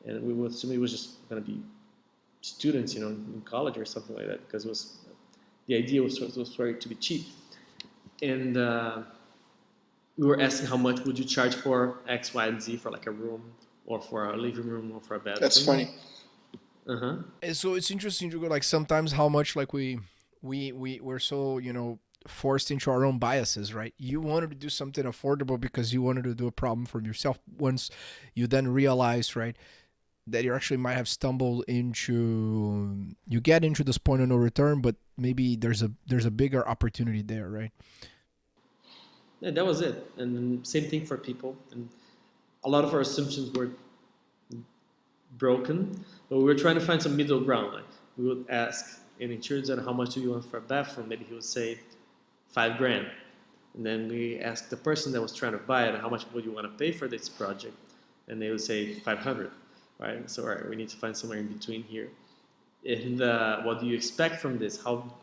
And we would assume it was just going to be students, in college or something like that, because the idea was for it to be cheap. And we were asking how much would you charge for X, Y, and Z for like a room, or for a living room, or for a bedroom. That's funny. And so it's interesting to go like sometimes how much like we're so forced into our own biases, right? You wanted to do something affordable because you wanted to do a problem for yourself. Once you then realize, right, that you actually might have stumbled into, you get into this point of no return, but maybe there's a bigger opportunity there, right? Yeah, that was it. And same thing for people. And a lot of our assumptions were broken, but we were trying to find some middle ground. Like we would ask an insurance how much do you want for a bathroom? Maybe he would say $5,000. And then we asked the person that was trying to buy it, how much would you want to pay for this project? And they would say 500, right? So, all right, we need to find somewhere in between here. And what do you expect from this? How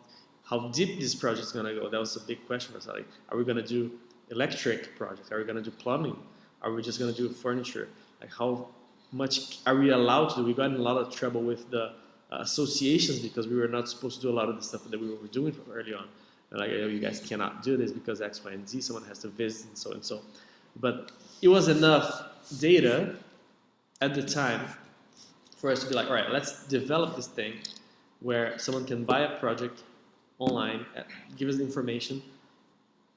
deep this project is going to go? That was a big question for us. Like, are we going to do electric projects? Are we going to do plumbing? Are we just going to do furniture? Like, how much are we allowed to do? We got in a lot of trouble with the associations because we were not supposed to do a lot of the stuff that we were doing early on. And like, oh, you guys cannot do this because X, Y, and Z. Someone has to visit and so and so. But it was enough data at the time for us to be like, all right, let's develop this thing where someone can buy a project online, give us the information.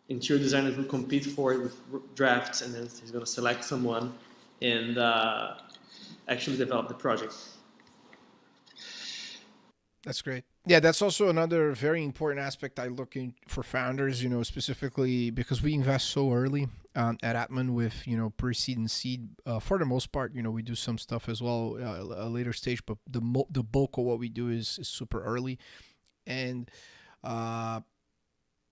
Interior designers will compete for it with drafts, and then he's going to select someone and actually develop the project. That's great. Yeah, that's also another very important aspect I look in for founders, specifically because we invest so early at Atman with, pre-seed and seed. For the most part, we do some stuff as well a later stage, but the bulk of what we do is super early. And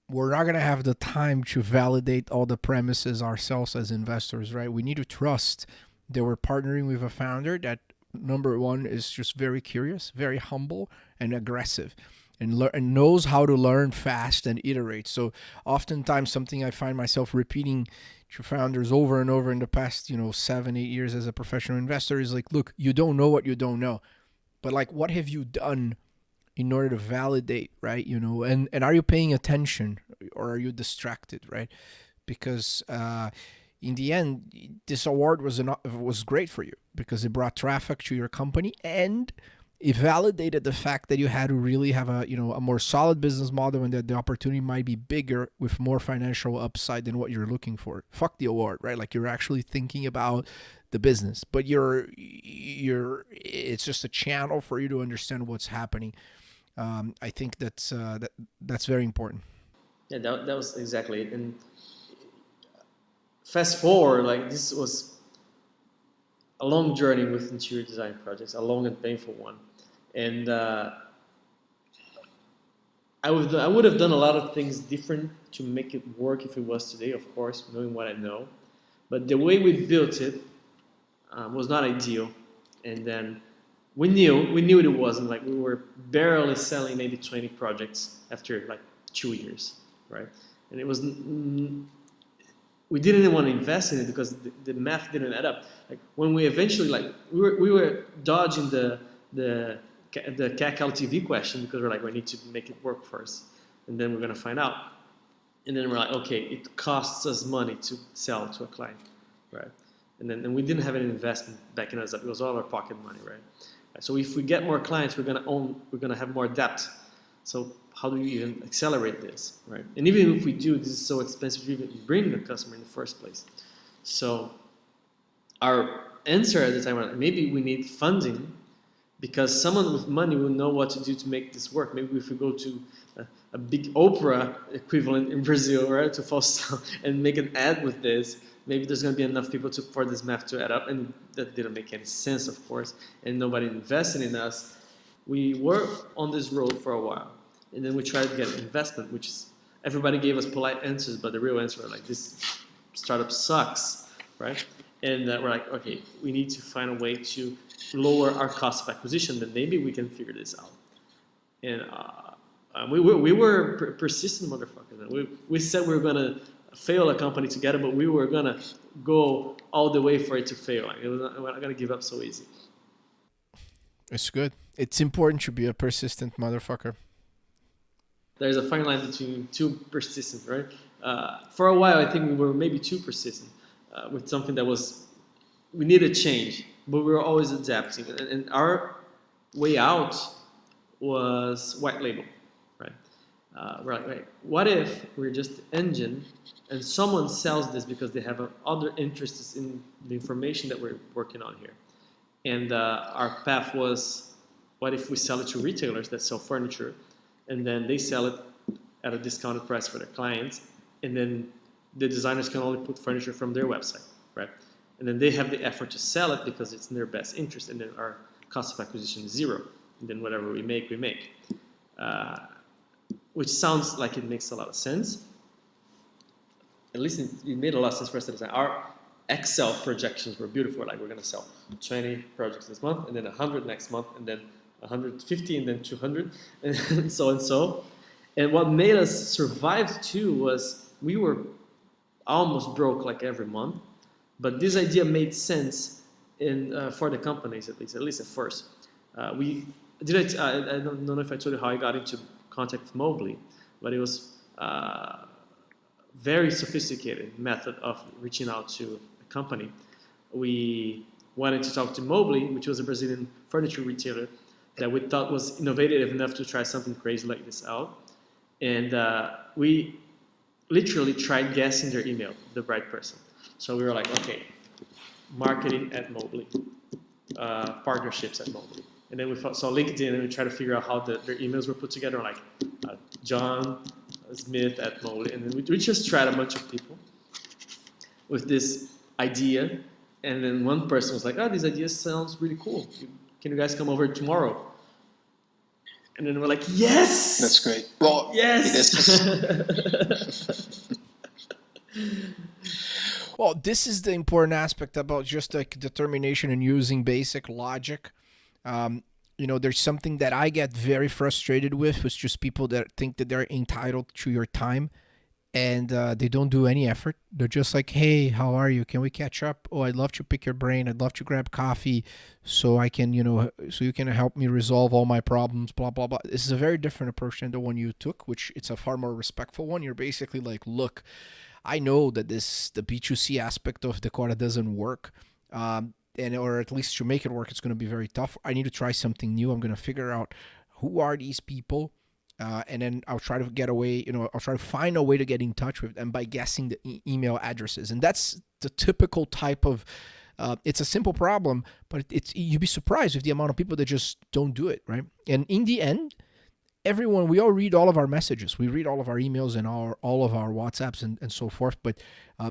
we're not going to have the time to validate all the premises ourselves as investors, right? We need to trust that we're partnering with a founder that, number one, is just very curious, very humble, and aggressive, and knows how to learn fast and iterate. So oftentimes something I find myself repeating to founders over and over in the past, 7, 8 years as a professional investor is like, look, you don't know what you don't know, but like, what have you done in order to validate, right? And are you paying attention or are you distracted, right? Because in the end, this award was great for you because it brought traffic to your company and it validated the fact that you had to really have a more solid business model and that the opportunity might be bigger with more financial upside than what you're looking for. Fuck the award, right? Like, you're actually thinking about the business, but it's just a channel for you to understand what's happening. I think that's very important. Yeah, that was exactly it. And fast forward, like, this was a long journey with interior design projects, a long and painful one. And I would have done a lot of things different to make it work if it was today, of course, knowing what I know. But the way we built it was not ideal. And then we knew it wasn't. Like, we were barely selling maybe 20 projects after like 2 years, right? And it was, we didn't want to invest in it because the math didn't add up. Like, when we eventually, like, we were dodging the CAC LTV question because we're like, we need to make it work first, and then we're gonna find out. And then we're like, okay, it costs us money to sell to a client, right? And we didn't have any investment backing us up. It was all our pocket money, right? So if we get more clients, we're gonna have more debt. So how do you even accelerate this, right? And even if we do, this is so expensive to even bring the customer in the first place. So our answer at the time was, maybe we need funding because someone with money will know what to do to make this work. Maybe if we go to a big Oprah equivalent in Brazil, right, to Faustão and make an ad with this, maybe there's going to be enough people for this math to add up. And that didn't make any sense, of course, and nobody invested in us. We were on this road for a while, and then we tried to get investment, which is, everybody gave us polite answers, but the real answer was like, this startup sucks, right? And we're like, okay, we need to find a way to lower our cost of acquisition, then maybe we can figure this out. And we were persistent motherfuckers. We said we were going to fail a company together, but we were going to go all the way for it to fail. Like, we're not going to give up so easy. It's good. It's important to be a persistent motherfucker. There's a fine line between too persistent, right? For a while, I think we were maybe too persistent with something that was, we needed change, but we were always adapting. And our way out was white label, right? we're like, wait, what if we're just the engine and someone sells this because they have other interests in the information that we're working on here? And our path was, what if we sell it to retailers that sell furniture, and then they sell it at a discounted price for their clients, and then the designers can only put furniture from their website, right? And then they have the effort to sell it because it's in their best interest, and then our cost of acquisition is zero. And then whatever we make, we make. Which sounds like it makes a lot of sense. At least it made a lot of sense for us to design. Our Excel projections were beautiful. Like, we're going to sell 20 projects this month, and then 100 next month, and then 150, and then 200, and so and so. And what made us survive too was we were almost broke like every month, but this idea made sense for the companies, at least at first. I don't know if I told you how I got into contact with Mobley, but it was very sophisticated method of reaching out to a company. We wanted to talk to Mobley, which was a Brazilian furniture retailer that we thought was innovative enough to try something crazy like this out. And we literally tried guessing their email, the right person. So we were like, okay, marketing at Mobley, partnerships at Mobley. And then we saw LinkedIn, and we tried to figure out how their emails were put together, like John Smith at Mobley. And then we just tried a bunch of people with this idea. And then one person was like, oh, this idea sounds really cool. Can you guys come over tomorrow? And then we're like, yes! That's great. Well, yes! Well, this is the important aspect about just like determination and using basic logic. There's something that I get very frustrated with just people that think that they're entitled to your time, and they don't do any effort. They're just like, hey, how are you? Can we catch up? Oh, I'd love to pick your brain. I'd love to grab coffee so I can, so you can help me resolve all my problems, blah, blah, blah. This is a very different approach than the one you took, which it's a far more respectful one. You're basically like, look, I know that the B2C aspect of Decora doesn't work. Or at least to make it work, it's going to be very tough. I need to try something new. I'm going to figure out who are these people. And then I'll try to get away, I'll try to find a way to get in touch with them by guessing the email addresses. And that's the typical type of, it's a simple problem, but you'd be surprised with the amount of people that just don't do it, right? And in the end, we all read all of our messages. We read all of our emails and all of our WhatsApps and so forth. But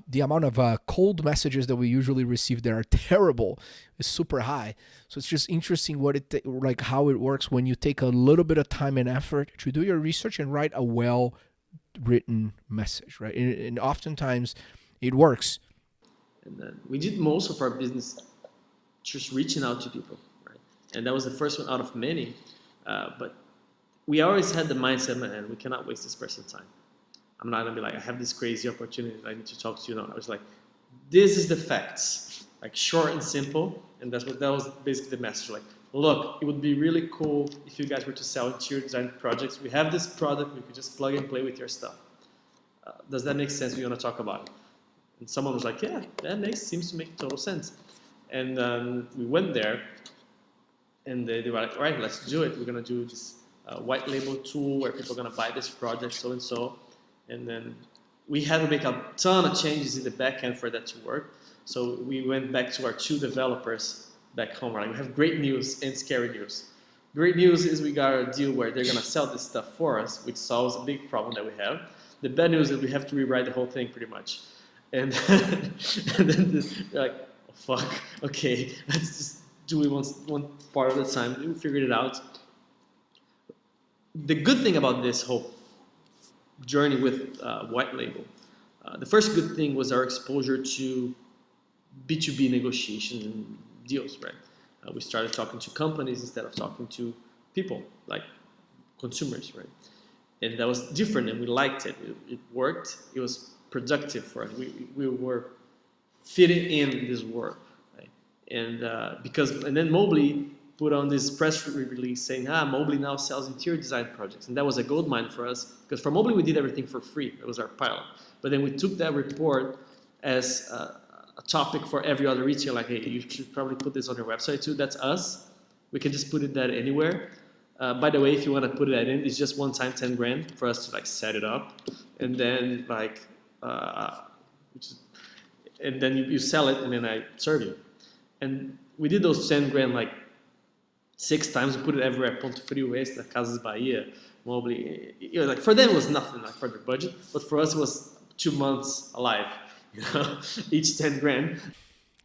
the amount of cold messages that we usually receive that are terrible is super high. So it's just interesting how it works when you take a little bit of time and effort to do your research and write a well-written message, right? And oftentimes it works. And then we did most of our business just reaching out to people, right? And that was the first one out of many. But we always had the mindset, man, we cannot waste this person's time. I'm not going to be like, I have this crazy opportunity I need to talk to you now. I was like, this is the facts, like short and simple. And that was basically the message. Like, look, it would be really cool if you guys were to sell interior design projects. We have this product, we could just plug and play with your stuff. Does that make sense? We want to talk about it. And someone was like, yeah, that seems to make total sense. And we went there, and they were like, all right, let's do it. We're going to do this white label tool where people are going to buy this project, so and so. And then we had to make a ton of changes in the back end for that to work. So we went back to our 2 developers back home. Right? We have great news and scary news. Great news is we got a deal where they're going to sell this stuff for us, which solves a big problem that we have. The bad news is we have to rewrite the whole thing pretty much. And then they're like, oh, fuck, okay, let's just do it one part at a time. We figured it out. The good thing about this whole journey with white label, the first good thing was our exposure to B2B negotiations and deals, right? We started talking to companies instead of talking to people, like consumers, right? And that was different, and we liked it. It worked. It was productive for us. We were fitting in this work, right? And then Mobley put on this press release saying, Mobley now sells interior design projects. And that was a gold mine for us, because for Mobley, we did everything for free. That was our pilot. But then we took that report as a topic for every other retailer, like, hey, you should probably put this on your website too. That's us. We can just put it there anywhere. By the way, if you want to put that in, it's just one time 10 grand for us to like set it up, and then like, and then you sell it, and then I serve you. And we did those 10 grand like 6 times. We put it everywhere: Ponto Frio, Extra, Casas Bahia, Mobley. Like for them it was nothing like for their budget, but for us it was 2 months alive. Each 10 grand.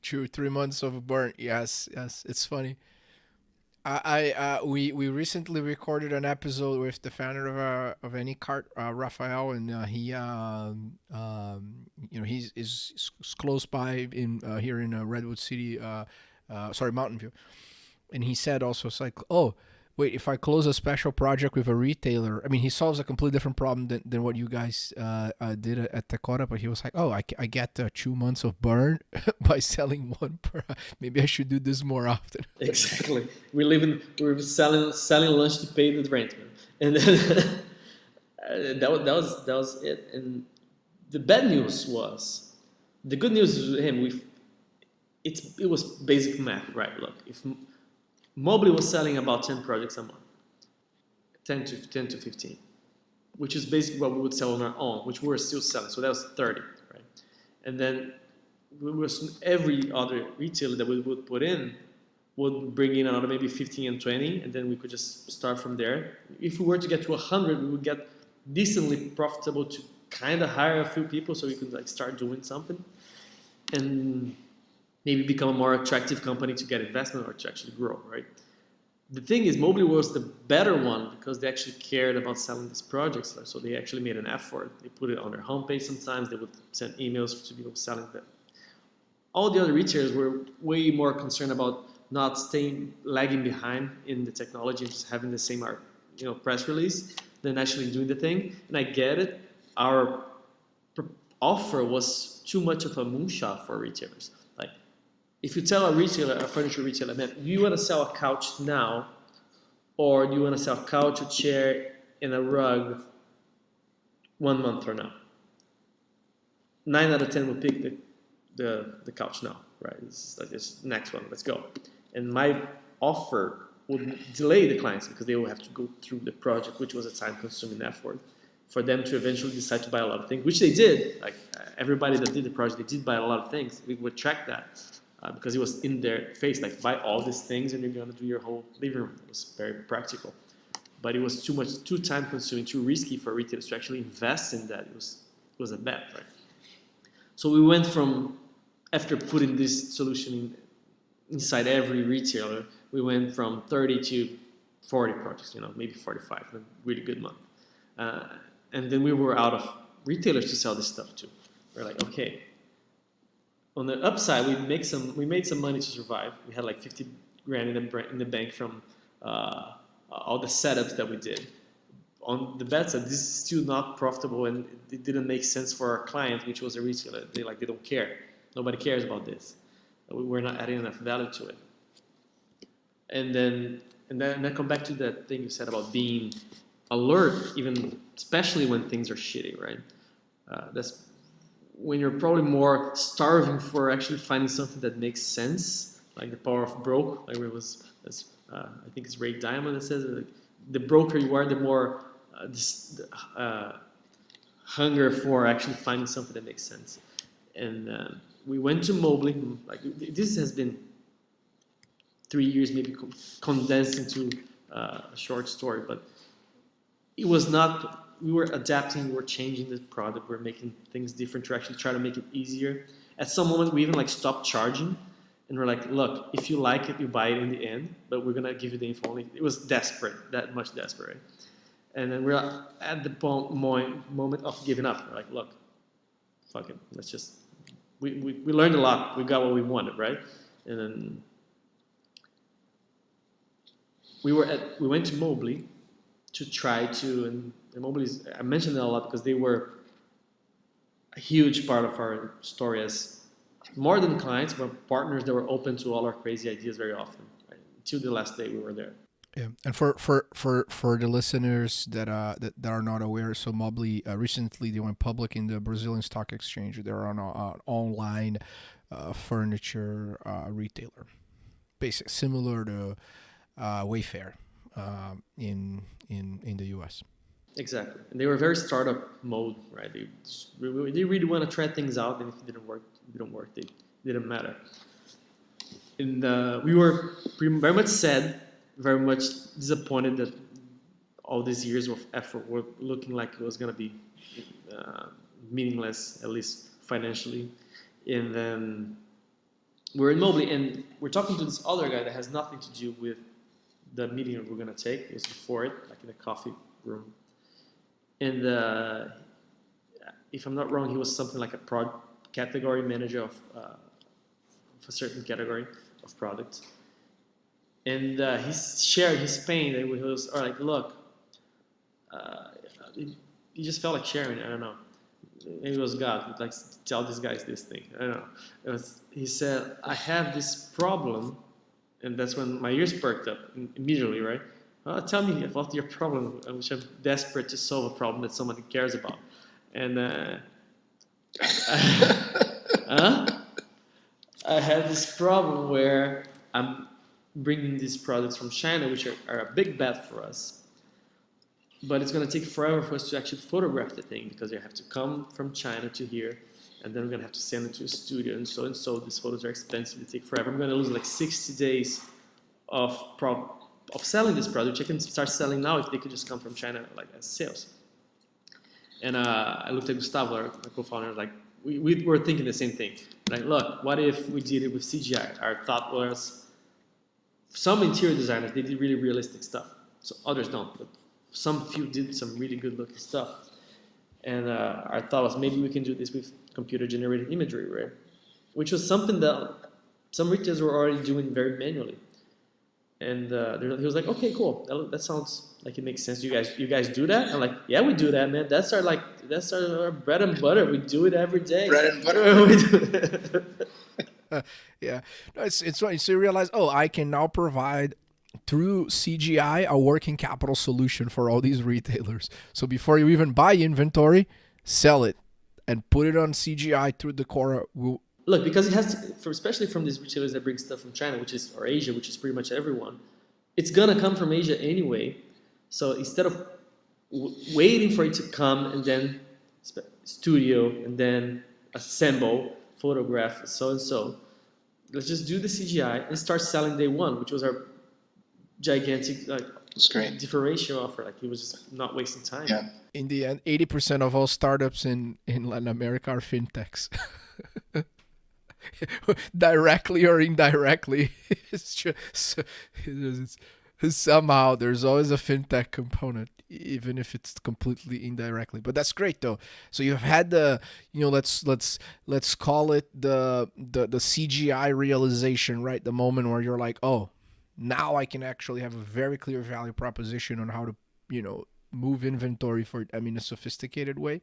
2 3 months of burn. Yes, yes, it's funny. We recently recorded an episode with the founder of any cart, Rafael, and he's is close by in here in Redwood City, sorry, Mountain View, and he said also, it's like, oh wait, if I close a special project with a retailer, I mean, he solves a completely different problem than what you guys did at Decora, but he was like, oh, I get 2 months of burn by selling one per. Maybe I should do this more often. Exactly. We're selling lunch to pay the rent, man. And then that was it. And the bad news was, the good news is with him. It was basic math, right? Look, if Mobley was selling about 10 projects a month, 10 to 15, which is basically what we would sell on our own, which we were still selling. So that was 30, right? And then every other retailer that we would put in would bring in another maybe 15 and 20, and then we could just start from there. If we were to get to 100, we would get decently profitable to kind of hire a few people so we could like start doing something. And maybe become a more attractive company to get investment or to actually grow, right? The thing is, Mobley was the better one because they actually cared about selling these projects. So they actually made an effort. They put it on their homepage sometimes. They would send emails to people selling them. All the other retailers were way more concerned about not lagging behind in the technology and just having the same press release than actually doing the thing. And I get it. Our offer was too much of a moonshot for retailers. If you tell a furniture retailer, man, do you want to sell a couch now, or do you want to sell a couch, a chair, and a rug 1 month from now? 9 out of 10 will pick the couch now, right? It's like this next one, let's go. And my offer would delay the clients because they will have to go through the project, which was a time-consuming effort, for them to eventually decide to buy a lot of things, which they did. Like everybody that did the project, they did buy a lot of things. We would track that. Because it was in their face, like buy all these things and you're gonna do your whole living room. It was very practical, but it was too time consuming, too risky for retailers to actually invest in that. It was a bet, right? So we went from, after putting this solution inside every retailer, we went from 30 to 40 projects, maybe 45, a really good month. And then we were out of retailers to sell this stuff to. We're like, okay. On the upside, we made some money to survive. We had like 50 grand in the bank from all the setups that we did. On the bad side, this is still not profitable and it didn't make sense for our client, which was a retailer. They don't care. Nobody cares about this. We're not adding enough value to it. And then I come back to that thing you said about being alert, even especially when things are shitty, right? That's when you're probably more starving for actually finding something that makes sense, like the power of broke. Like it was, I think it's Ray Diamond that says it, the broker you are, the more hunger for actually finding something that makes sense. And we went to Mobley. Like this has been 3 years, maybe condensed into a short story, but it was not. We were adapting, we were changing the product, we were making things different to actually try to make it easier. At some moment, we even stopped charging, and we're like, look, if you like it, you buy it in the end, but we're gonna give you the info only. It was desperate, that much desperate. And then we're at the moment of giving up. We're like, look, fuck it, let's just. We learned a lot. We got what we wanted, right? And then we went to Mobley to try to, and Mobley's, I mentioned it a lot because they were a huge part of our story as more than clients, but partners that were open to all our crazy ideas very often, right? Until the last day we were there. Yeah, and for the listeners that are not aware, so Mobley recently they went public in the Brazilian Stock Exchange. They're on an online furniture retailer, basic similar to Wayfair. in the US. Exactly. And they were very startup mode, right? They really want to try things out, and if it didn't work, it didn't matter. And we were very much sad, very much disappointed that all these years of effort were looking like it was going to be meaningless, at least financially. And then we're in Mobley, and we're talking to this other guy that has nothing to do with the meeting that we're going to take. It was before it, like in a coffee room. And if I'm not wrong, he was something like a category manager of a certain category of products. And he shared his pain. That he was like, look, he just felt like sharing. I don't know. Maybe it was God. Like, tell these guys this thing. I don't know. He said, I have this problem, and that's when my ears perked up immediately, right? Tell me about your problem, which I'm desperate to solve a problem that somebody cares about. And I have this problem where I'm bringing these products from China, which are a big bet for us. But it's going to take forever for us to actually photograph the thing because they have to come from China to here, and then we're going to have to send it to a studio, and so. These photos are expensive. They take forever. I'm going to lose like 60 days of selling this product, which I can start selling now if they could just come from China, like as sales. And I looked at Gustavo, our co-founder, like we were thinking the same thing. Like, look, what if we did it with CGI? Our thought was, some interior designers, they did really realistic stuff, so others don't. But some few did some really good looking stuff. And our thought was, maybe we can do this with computer generated imagery, right? Which was something that some retailers were already doing very manually. And he was like, okay, cool. That sounds like it makes sense. You guys do that? I'm like, yeah, we do that, man. That's our bread and butter. We do it every day. Bread and butter. Yeah, no, it's funny. So you realize, I can now provide through CGI a working capital solution for all these retailers. So before you even buy inventory, sell it and put it on CGI through Decora. Look, because it has to, especially from these retailers that bring stuff from China, or Asia, which is pretty much everyone, it's gonna come from Asia anyway. So instead of waiting for it to come and then studio and then assemble, photograph, so and so, let's just do the CGI and start selling day one, which was our gigantic differential offer. Like, it was just not wasting time. Yeah. In the end, 80% of all startups in Latin America are fintechs. Directly or indirectly. Somehow there's always a fintech component, even if it's completely indirectly. But that's great though. So you've had the, let's call it the CGI realization, right? The moment where you're like, oh, now I can actually have a very clear value proposition on how to, move inventory in a sophisticated way.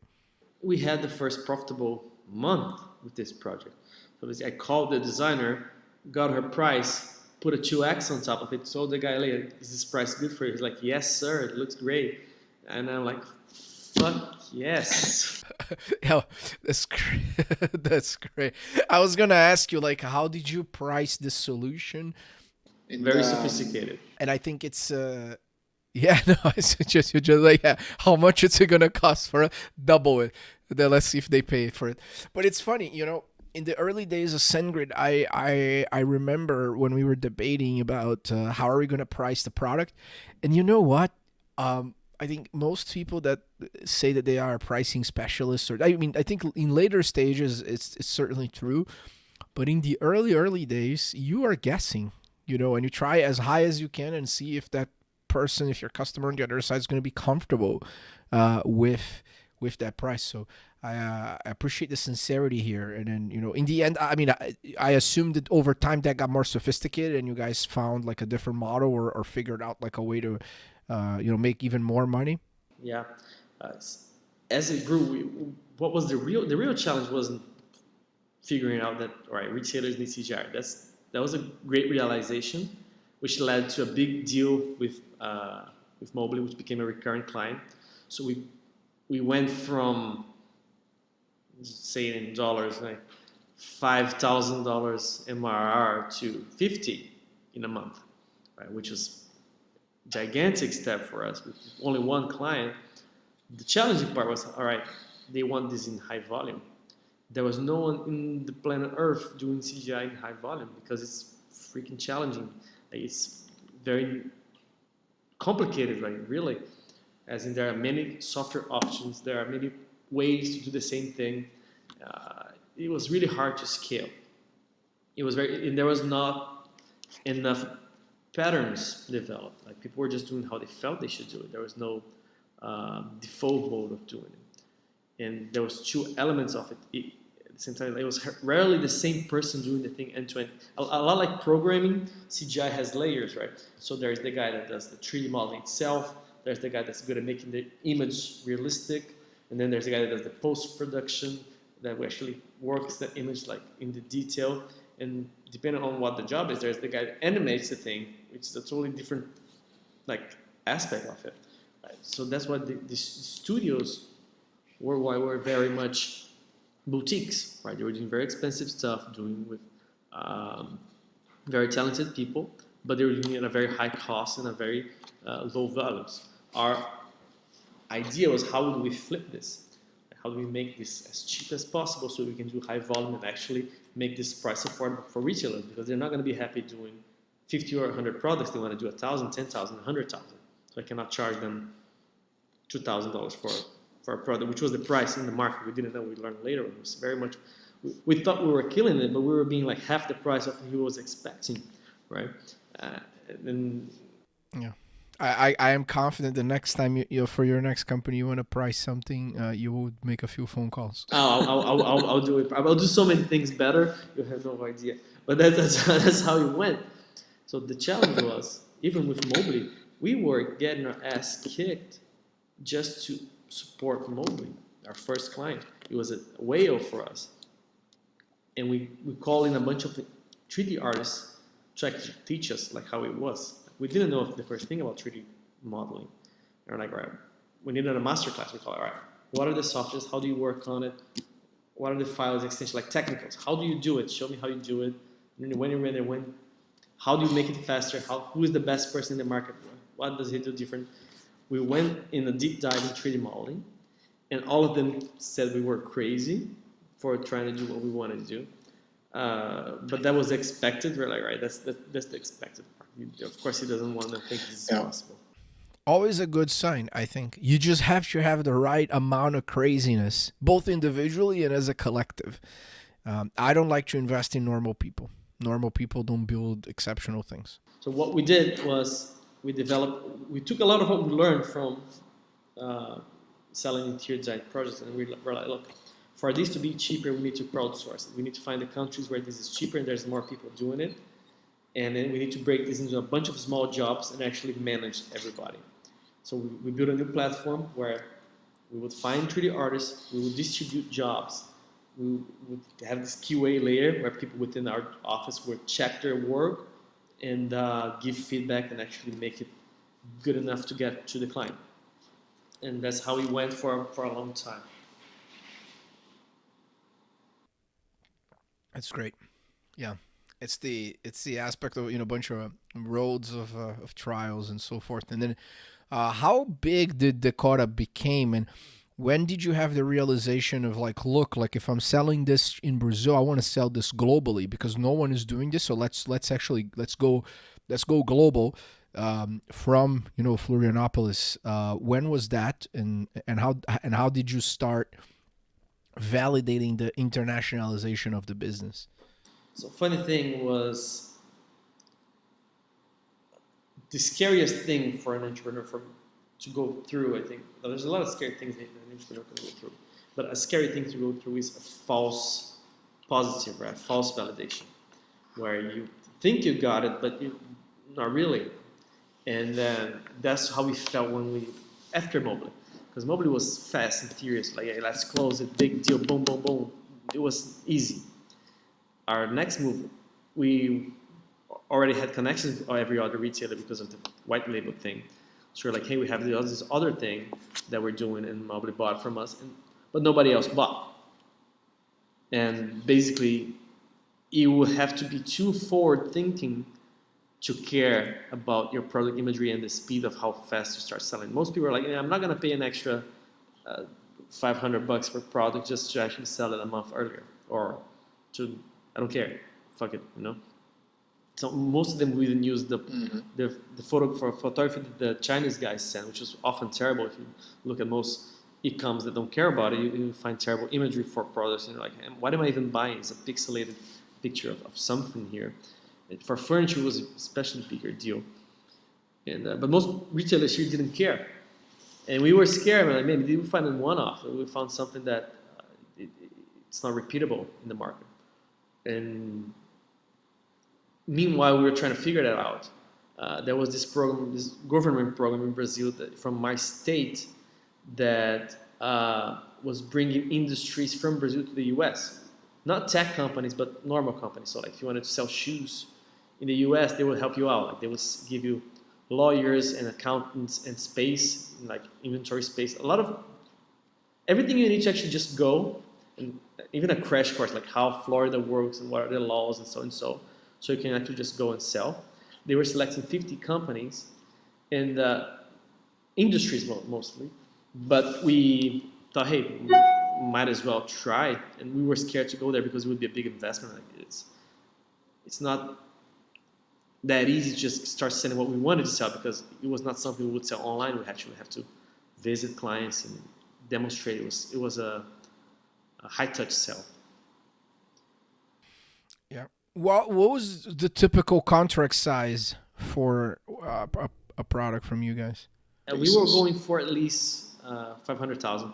We had the first profitable month with this project. So I called the designer, got her price, put a 2x on top of it, told the guy later, is this price good for you? He's like, yes, sir, it looks great. And I'm like, fuck yes. Yeah, that's great. That's great. I was going to ask you, like, how did you price this solution? Very sophisticated. And I think it's... it's just like, how much is it going to cost for double it? Then let's see if they pay for it. But it's funny, in the early days of SendGrid, I remember when we were debating about how are we going to price the product. And you know what? I think most people that say that they are pricing specialists, I think in later stages, it's certainly true. But in the early days, you are guessing, and you try as high as you can and see if that person, if your customer on the other side is going to be comfortable with that price. So I appreciate the sincerity here. And then, in the end, I assumed that over time that got more sophisticated and you guys found like a different model or figured out like a way to, make even more money. Yeah. As it grew, what was the real challenge wasn't figuring out that, all right, retailers need CGI. That was a great realization, which led to a big deal with Mobley, which became a recurring client. So we went from, say in dollars, like $5,000 MRR to 50 in a month, right? Which was gigantic step for us with only one client. The challenging part was, all right, they want this in high volume. There was no one in the planet Earth doing CGI in high volume because it's freaking challenging. Like, it's very complicated, like really. As in, there are many software options, there are many ways to do the same thing. It was really hard to scale. It was and there was not enough patterns developed. Like, people were just doing how they felt they should do it. There was no default mode of doing it, and there was two elements of it. At the same time, it was rarely the same person doing the thing end to end. A lot like programming, CGI has layers, right? So there's the guy that does the 3D modeling itself. There's the guy that's good at making the image realistic, and then there's the guy that does the post-production that actually works the image like in the detail. And depending on what the job is, there's the guy that animates the thing, which is a totally different like aspect of it. Right? So that's why the studios worldwide were very much boutiques, right? They were doing very expensive stuff, doing with very talented people, but they were doing it at a very high cost and a very low values. Our idea was, how do we flip this? How do we make this as cheap as possible so we can do high volume and actually make this price affordable for retailers, because they're not going to be happy doing 50 or 100 products. They want to do 1,000, 10,000, 100,000. So I cannot charge them $2,000 for a product, which was the price in the market. We didn't know. We learned later. It was very much. We thought we were killing it, but we were being like half the price of what he was expecting, right? And Yeah. I am confident the next time you for your next company you want to price something, you will make a few phone calls. I'll do it. I'll do so many things better. You have no idea. But that's how it went. So the challenge was, even with Mobley, we were getting our ass kicked just to support Mobley, our first client. It was a whale for us. And we called in a bunch of 3D artists to actually teach us like how it was. We didn't know the first thing about 3D modeling. And we're like, all right, we needed a master class. We call it, all right, what are the softwares? How do you work on it? What are the files, extensions, like technicals? How do you do it? Show me how you do it. And when, how do you make it faster? Who is the best person in the market? What does he do different? We went in a deep dive in 3D modeling, and all of them said we were crazy for trying to do what we wanted to do. But that was expected. We're like, right, that's the expected part. Of course, he doesn't want to think this is possible. Always a good sign, I think. You just have to have the right amount of craziness, both individually and as a collective. I don't like to invest in normal people. Normal people don't build exceptional things. So what we did was we took a lot of what we learned from selling interior design projects, and we're like, look, for this to be cheaper, we need to crowdsource it. We need to find the countries where this is cheaper and there's more people doing it. And then we need to break this into a bunch of small jobs and actually manage everybody. So we built a new platform where we would find 3D artists, we would distribute jobs, we would have this QA layer where people within our office would check their work and give feedback and actually make it good enough to get to the client. And that's how we went for a long time. That's great. Yeah. It's the aspect of, a bunch of roads of trials and so forth. And then how big did Decora became, and when did you have the realization of like, look, like if I'm selling this in Brazil, I want to sell this globally because no one is doing this. So let's go global from Florianopolis. When was that, and how did you start validating the internationalization of the business? So funny thing was, the scariest thing for an entrepreneur to go through, I think, there's a lot of scary things that an entrepreneur can go through, but a scary thing to go through is a false positive, right? False validation, where you think you got it, but you not really. And then that's how we felt after Mobley, because Mobley was fast and furious, like, hey, let's close it, big deal, boom, boom, boom. It was easy. Our next move, we already had connections with every other retailer because of the white label thing. So we're like, hey, we have this other thing that we're doing, and Mobley bought from us, but nobody else bought. And basically, you would have to be too forward thinking to care about your product imagery and the speed of how fast you start selling. Most people are like, I'm not going to pay an extra uh, $500 per product just to actually sell it a month earlier, or to, I don't care, fuck it, you know. So most of them will even use the photo for photography that the Chinese guys send, which is often terrible. If you look at most e-coms that don't care about it, you find terrible imagery for products, and you're like, what am I even buying? It's a pixelated picture of something here. And for furniture, it was a especially bigger deal. And but most retailers here didn't care, and we were scared. We're like, maybe did we find a one-off? We found something that it's not repeatable in the market. And meanwhile, we were trying to figure that out. There was this program, this government program in Brazil from my state that was bringing industries from Brazil to the US. Not tech companies, but normal companies. So like if you wanted to sell shoes in the US, they would help you out. Like they would give you lawyers and accountants and space, like inventory space. A lot of everything you need to actually just go, and even a crash course, like how Florida works and what are the laws and so and so. So you can actually just go and sell. They were selecting 50 companies and industries mostly, but we thought, hey, we might as well try. And we were scared to go there because it would be a big investment. Like it's not that easy to just start selling what we wanted to sell, because it was not something we would sell online. We actually have to visit clients and demonstrate. It was a high touch sell. Yeah. What was the typical contract size for a product from you guys? We were going for at least $500,000.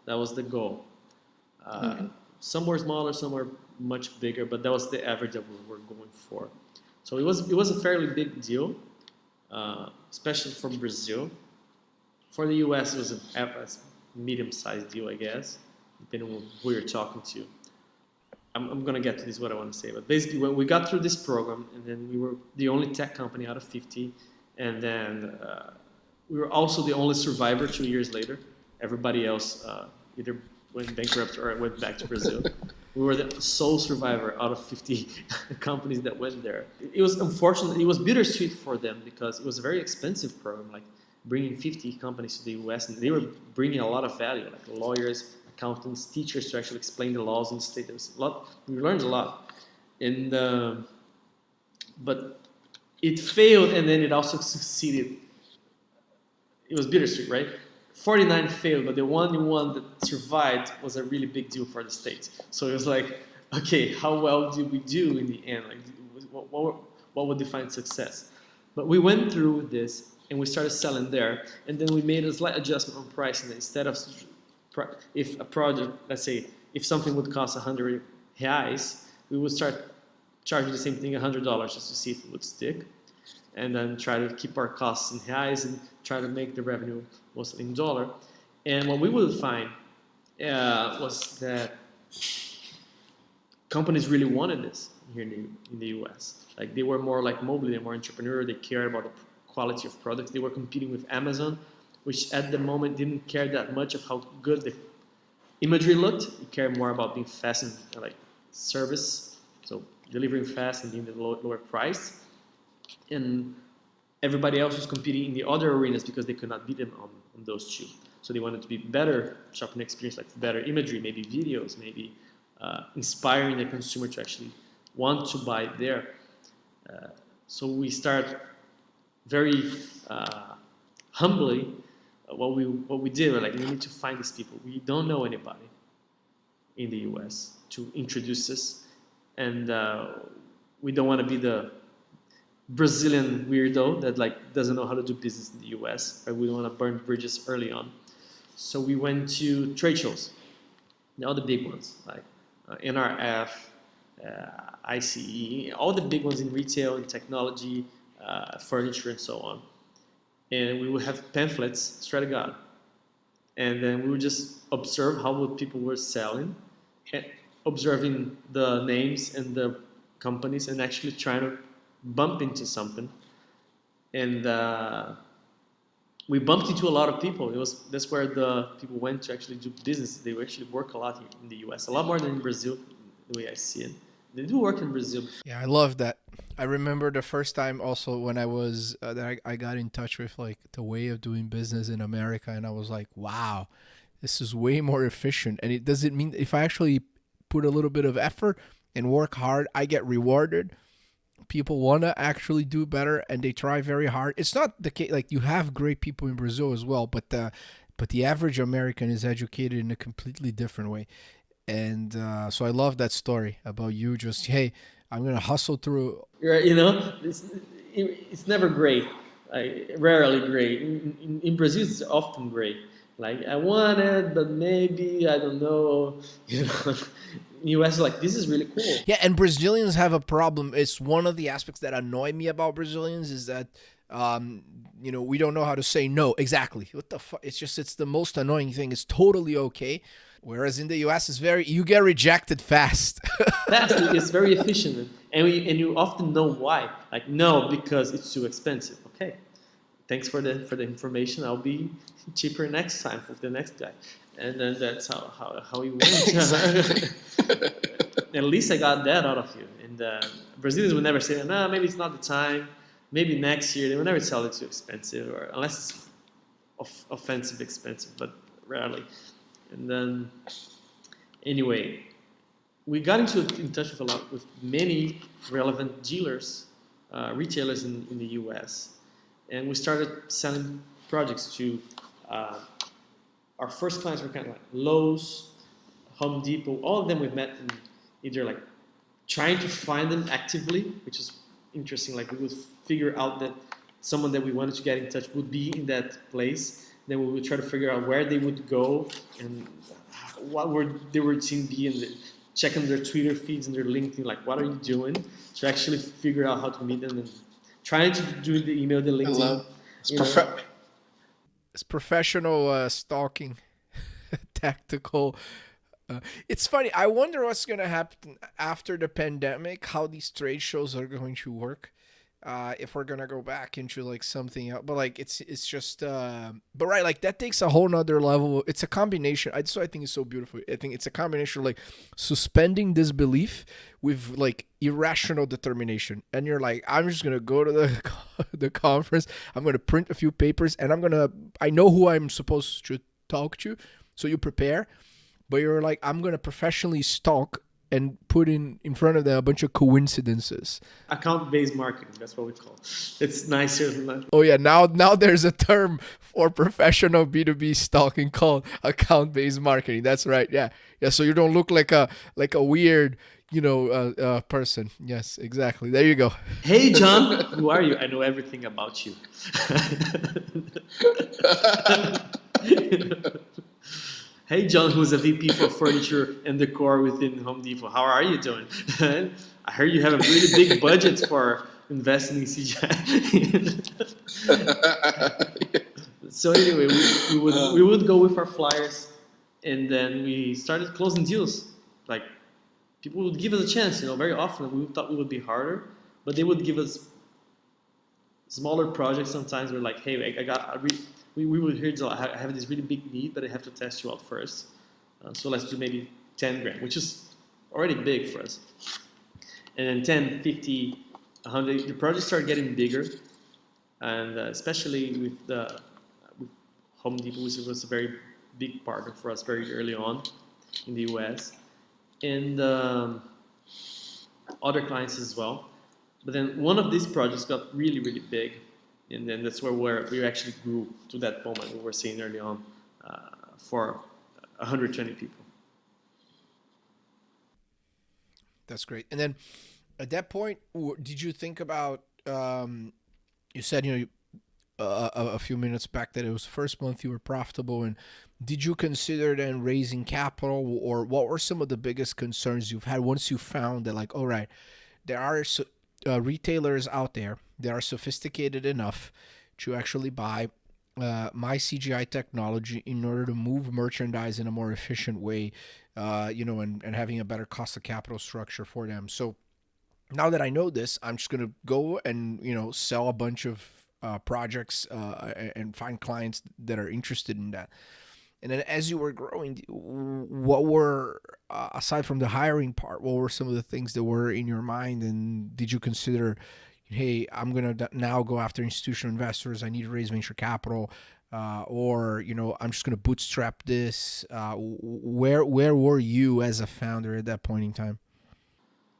That was the goal. Some were smaller, some were much bigger, but that was the average that we were going for. So it was a fairly big deal, especially for Brazil. For the US, it was a medium-sized deal, I guess, depending on who you're talking to. I'm going to get to this, what I want to say. But basically, when we got through this program, and then we were the only tech company out of 50, and then we were also the only survivor 2 years later. Everybody else either went bankrupt or went back to Brazil. We were the sole survivor out of 50 companies that went there. It was unfortunate. It was bittersweet for them because it was a very expensive program, like bringing 50 companies to the US, and they were bringing a lot of value, like lawyers, accountants, teachers to actually explain the laws in the state. There was a lot. We learned a lot, and but it failed, and then it also succeeded. It was bittersweet, right? 49 failed, but the only one that survived was a really big deal for the States. So it was like, okay, how well did we do in the end? Like, what would define success? But we went through this, and we started selling there, and then we made a slight adjustment on pricing. Instead of, if a project, let's say, if something would cost 100 reais, we would start charging the same thing, $100, just to see if it would stick, and then try to keep our costs in reais and try to make the revenue mostly in dollar. And what we would find was that companies really wanted this here in the US. Like they were more like mobile, they were more entrepreneurial, they cared about the quality of products. They were competing with Amazon, which at the moment didn't care that much of how good the imagery looked. It cared more about being fast and like service, so delivering fast and being the lower price. And everybody else was competing in the other arenas because they could not beat them on those two. So they wanted to be better shopping experience, like better imagery, maybe videos, maybe inspiring the consumer to actually want to buy there. So we start very humbly what we did. We're like, we need to find these people. We don't know anybody in the US to introduce us, and we don't want to be the Brazilian weirdo that like doesn't know how to do business in the US. Right? We don't want to burn bridges early on. So we went to trade shows, all the big ones like NRF, ICE, all the big ones in retail and technology, furniture and so on. And we would have pamphlets, straight to God. And then we would just observe how people were selling, and observing the names and the companies, and actually trying to bump into something. And we bumped into a lot of people. That's where the people went to actually do business. They actually work a lot here in the US, a lot more than in Brazil, the way I see it. They do work in Brazil. Yeah, I love that. I remember the first time also when I was that I got in touch with like the way of doing business in America, and I was like, wow, this is way more efficient. And it doesn't mean if I actually put a little bit of effort and work hard, I get rewarded. People want to actually do better and they try very hard. It's not the case, like you have great people in Brazil as well, but the average American is educated in a completely different way. And so I love that story about you just, hey, I'm going to hustle through. Right, it's never great. Like rarely great. In Brazil, it's often great. Like I want it, but maybe I don't know. You know, US like this is really cool. Yeah, and Brazilians have a problem. It's one of the aspects that annoy me about Brazilians is that we don't know how to say no. Exactly. What the fuck? It's the most annoying thing. It's totally okay. Whereas in the US, you get rejected fast. It's very efficient, and you often know why. Like no, because it's too expensive. Okay, thanks for the information. I'll be cheaper next time with the next guy, and then that's how you went. At least I got that out of you. And Brazilians would never say, no, maybe it's not the time. Maybe next year. They would never sell it too expensive, or unless it's offensive expensive, but rarely. And then, anyway, we got in touch with many relevant dealers, retailers in the U.S., and we started selling projects to our first clients were kind of like Lowe's, Home Depot. All of them we've met in either like trying to find them actively, which is interesting. Like we would figure out that someone that we wanted to get in touch would be in that place. Then we would try to figure out where they would go and what would their routine be, and checking their Twitter feeds and their LinkedIn, like what are you doing, to actually figure out how to meet them, and trying to do the email, the LinkedIn. It's professional stalking, tactical. It's funny. I wonder what's going to happen after the pandemic, how these trade shows are going to work. If we're gonna go back into like something else, but like it's just but right, like that takes a whole nother level. It's a combination. I think it's so beautiful. I think it's a combination of like suspending disbelief with like irrational determination. And you're like, I'm just gonna go to the conference. I'm gonna print a few papers, and I know who I'm supposed to talk to. So you prepare, but you're like, I'm gonna professionally stalk and put in front of them a bunch of coincidences. Account-based marketing, that's what we call it. It's nicer than that. Oh yeah, now there's a term for professional B2B stalking called account-based marketing. That's right. Yeah. Yeah, so you don't look like a weird, person. Yes, exactly. There you go. Hey John, who are you? I know everything about you. Hey John, who's a VP for furniture and decor within Home Depot. How are you doing? I heard you have a really big budget for investing in CGI. So anyway, we would go with our flyers, and then we started closing deals. Like people would give us a chance. Very often we thought it would be harder, but they would give us smaller projects. Sometimes we're like, hey, we would hear, I have this really big need, but I have to test you out first. So let's do maybe 10 grand, which is already big for us. And then 10, 50, 100, the projects start getting bigger. And especially with Home Depot, which was a very big partner for us very early on in the US. And other clients as well. But then one of these projects got really, really big. And then that's where we actually grew to that moment we were seeing early on for 120 people. That's great. And then at that point, did you think about, you said, a few minutes back that it was the first month you were profitable, and did you consider then raising capital, or what were some of the biggest concerns you've had once you found that, like, all right, there are retailers out there that are sophisticated enough to actually buy my CGI technology in order to move merchandise in a more efficient way, and having a better cost of capital structure for them. So now that I know this, I'm just going to go and, sell a bunch of projects and find clients that are interested in that. And then as you were growing, what were, aside from the hiring part, what were some of the things that were in your mind? And did you consider, hey, I'm going to now go after institutional investors. I need to raise venture capital. Or, I'm just going to bootstrap this. Where were you as a founder at that point in time?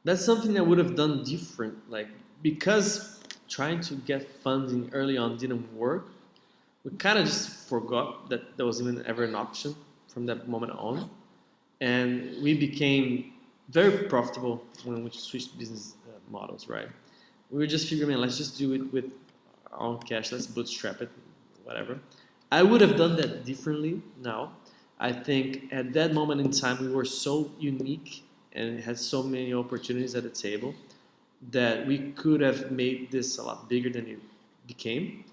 That's something I would have done different. Like, because trying to get funding early on didn't work, we kind of just forgot that there was even ever an option from that moment on. And we became very profitable when we switched business models, right? We were just figuring, let's just do it with our own cash, let's bootstrap it, whatever. I would have done that differently now. I think at that moment in time, we were so unique and had so many opportunities at the table that we could have made this a lot bigger than it became.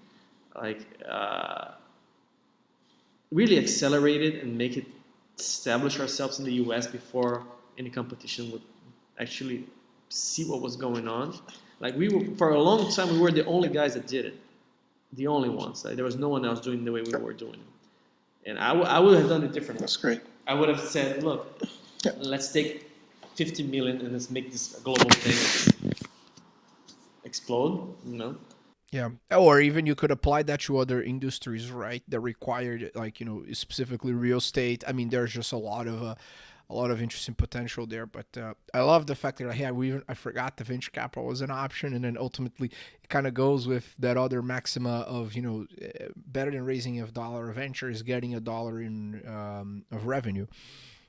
Like, really accelerate it and make it establish ourselves in the US before any competition would actually see what was going on. Like, we were, for a long time, we were the only guys that did it, the only ones. Like, there was no one else doing the way we were doing it. And I would have done it differently. That's great. I would have said, look, let's take 50 million and let's make this a global thing explode, Yeah. Or even you could apply that to other industries, right? That required, like, specifically real estate. I mean, there's just a lot of interesting potential there. But I love the fact that I forgot the venture capital was an option, and then ultimately it kind of goes with that other maxima of, better than raising a dollar of venture is getting a dollar in of revenue.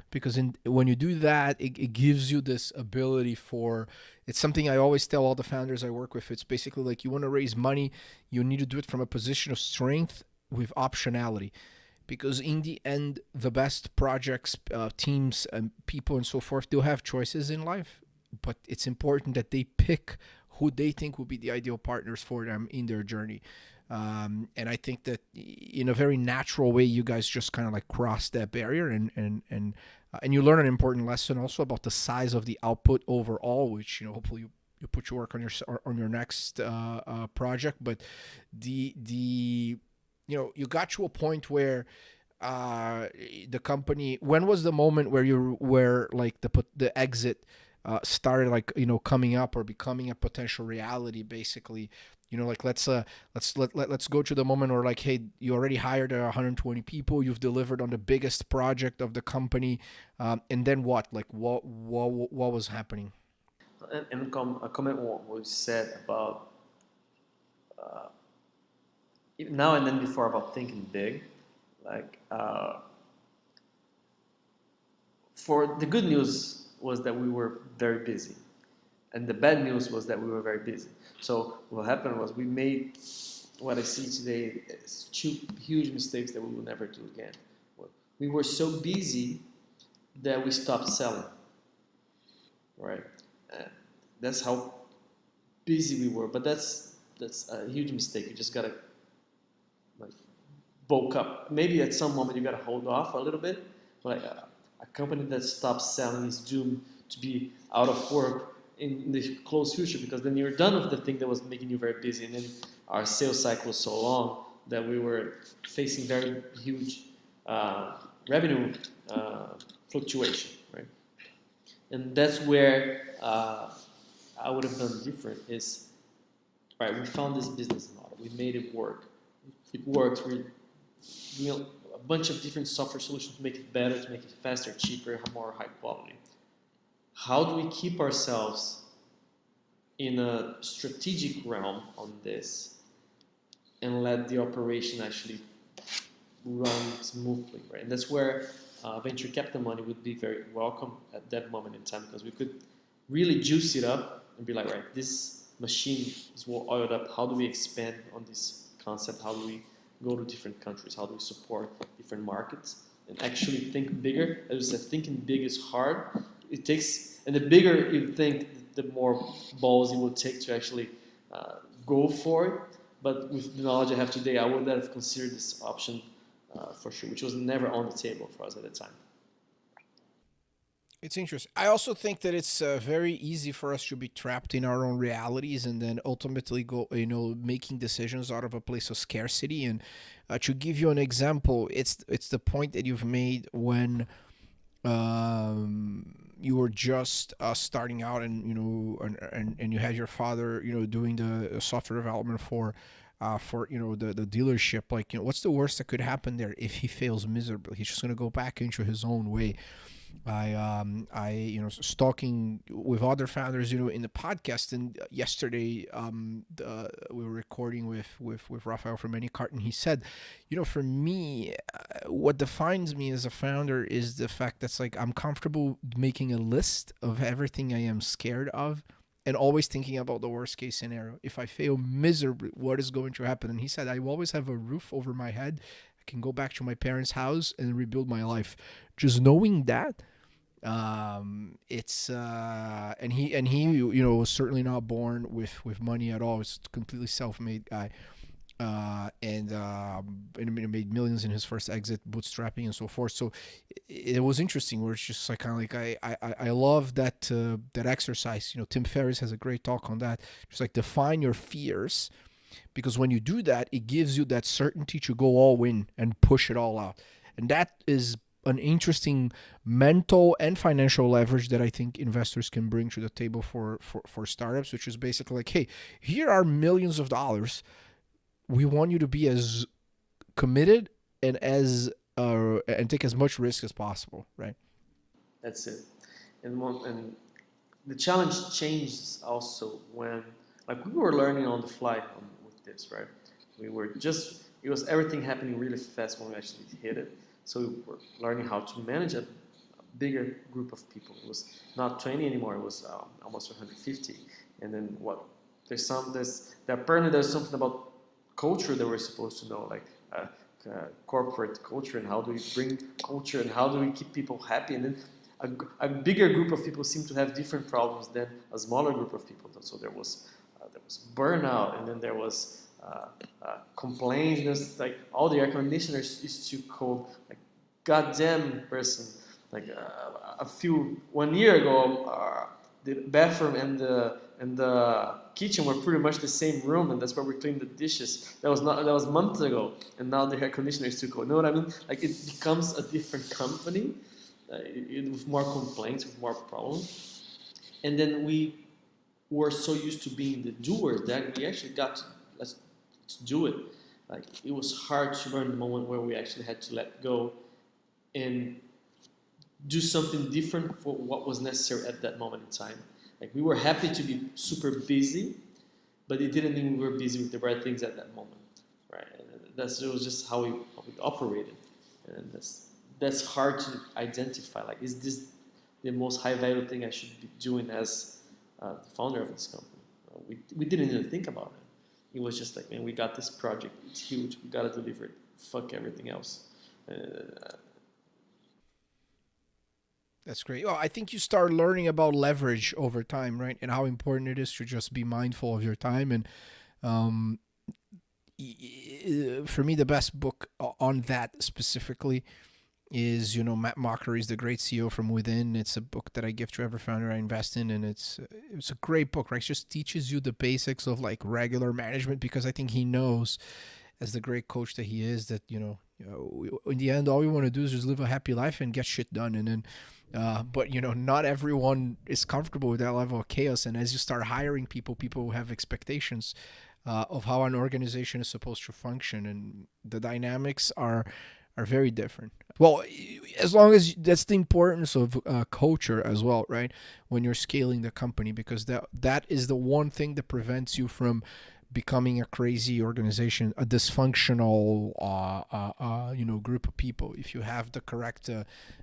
Because when you do that, it gives you this ability for, it's something I always tell all the founders I work with. It's basically like, you want to raise money, you need to do it from a position of strength with optionality. Because in the end, the best projects, teams, and people and so forth, they'll have choices in life, but it's important that they pick who they think will be the ideal partners for them in their journey. And I think that in a very natural way, you guys just kind of like cross that barrier, and you learn an important lesson also about the size of the output overall, which, hopefully you put your work on your next project. But the you got to a point where the company. When was the moment where like the exit started, like, coming up or becoming a potential reality, basically? Like, let's go to the moment where, like, hey, you already hired 120 people, you've delivered on the biggest project of the company, and then what? Like, what was happening? And a comment what was said about now and then before about thinking big. Like, for the good news was that we were very busy, and the bad news was that we were very busy. So what happened was we made what I see today as two huge mistakes that we will never do again. We were so busy that we stopped selling, right? That's how busy we were. But that's a huge mistake. You just gotta, like, bulk up. Maybe at some moment you gotta hold off a little bit. But a company that stops selling is doomed to be out of work in the close future, because then you're done with the thing that was making you very busy, and then our sales cycle was so long that we were facing very huge revenue fluctuation, right? And that's where I would have done different is, right, we found this business model, we made it work. It works. We're doing a bunch of different software solutions to make it better, to make it faster, cheaper, more high quality. How do we keep ourselves in a strategic realm on this and let the operation actually run smoothly, right? And that's where venture capital money would be very welcome at that moment in time, because we could really juice it up and be like, right, this machine is well oiled up. How do we expand on this concept? How do we go to different countries? How do we support different markets? And actually think bigger. As I said, thinking big is hard. It takes, and the bigger you think, the more balls it will take to actually go for it. But with the knowledge I have today, I would have considered this option for sure, which was never on the table for us at the time. It's interesting. I also think that it's very easy for us to be trapped in our own realities, and then ultimately go, making decisions out of a place of scarcity. And To give you an example, it's the point that you've made when you were just starting out, and and you had your father, doing the software development for the dealership. Like, what's the worst that could happen there? If he fails miserably, he's just going to go back into his own way. Stalking with other founders, in the podcast, and yesterday, we were recording with Rafael from Anycart, and he said, for me, what defines me as a founder is the fact that's like I'm comfortable making a list of everything I am scared of, and always thinking about the worst case scenario. If I fail miserably, what is going to happen? And he said, I always have a roof over my head. I can go back to my parents' house and rebuild my life. Just knowing that, it's and he was certainly not born with money at all. It's a completely self-made guy, and made millions in his first exit, bootstrapping and so forth. So it was interesting, where it's just like kind of like I love that that exercise. Tim Ferriss has a great talk on that. Just like define your fears, because when you do that, it gives you that certainty to go all in and push it all out. And that is an interesting mental and financial leverage that I think investors can bring to the table for startups, which is basically like, hey, here are millions of dollars. We want you to be as committed and take as much risk as possible, right? That's it. And the challenge changes also when, like, we were learning on the fly with this, right? It was everything happening really fast when we actually hit it. So we were learning how to manage a bigger group of people. It was not 20 anymore. It was almost 150. And then apparently there's something about culture that we're supposed to know, like corporate culture, and how do we bring culture, and how do we keep people happy. And then a bigger group of people seem to have different problems than a smaller group of people. So there was burnout, and then there was complaints. There's like all the air conditioners is too cold. Like, goddamn person. Like 1 year ago, the bathroom and the kitchen were pretty much the same room, and that's where we cleaned the dishes. That was months ago, and now the air conditioner is too cold. You know what I mean? Like, it becomes a different company, with more complaints, with more problems, and then we were so used to being the doers that we actually got to do it. Like, it was hard to learn the moment where we actually had to let go and do something different for what was necessary at that moment in time. Like, we were happy to be super busy, but it didn't mean we were busy with the right things at that moment, right? And it was just how we operated, and that's hard to identify. Like, is this the most high value thing I should be doing as the founder of this company? We didn't even think about it. It was just like, man, we got this project. It's huge. We gotta deliver it. Fuck everything else. That's great. Well, I think you start learning about leverage over time, right? And how important it is to just be mindful of your time. And um, for me, the best book on that specifically is, Matt Mockery's The Great CEO from Within. It's a book that I give to every founder I invest in, and it's a great book, right? It just teaches you the basics of like regular management, because I think he knows, as the great coach that he is, that in the end, all we want to do is just live a happy life and get shit done. And then but not everyone is comfortable with that level of chaos, and as you start hiring people have expectations of how an organization is supposed to function, and the dynamics are very different. Well, as long as that's the importance of culture as well, right? When you're scaling the company, because that is the one thing that prevents you from becoming a crazy organization, a dysfunctional group of people. If you have the correct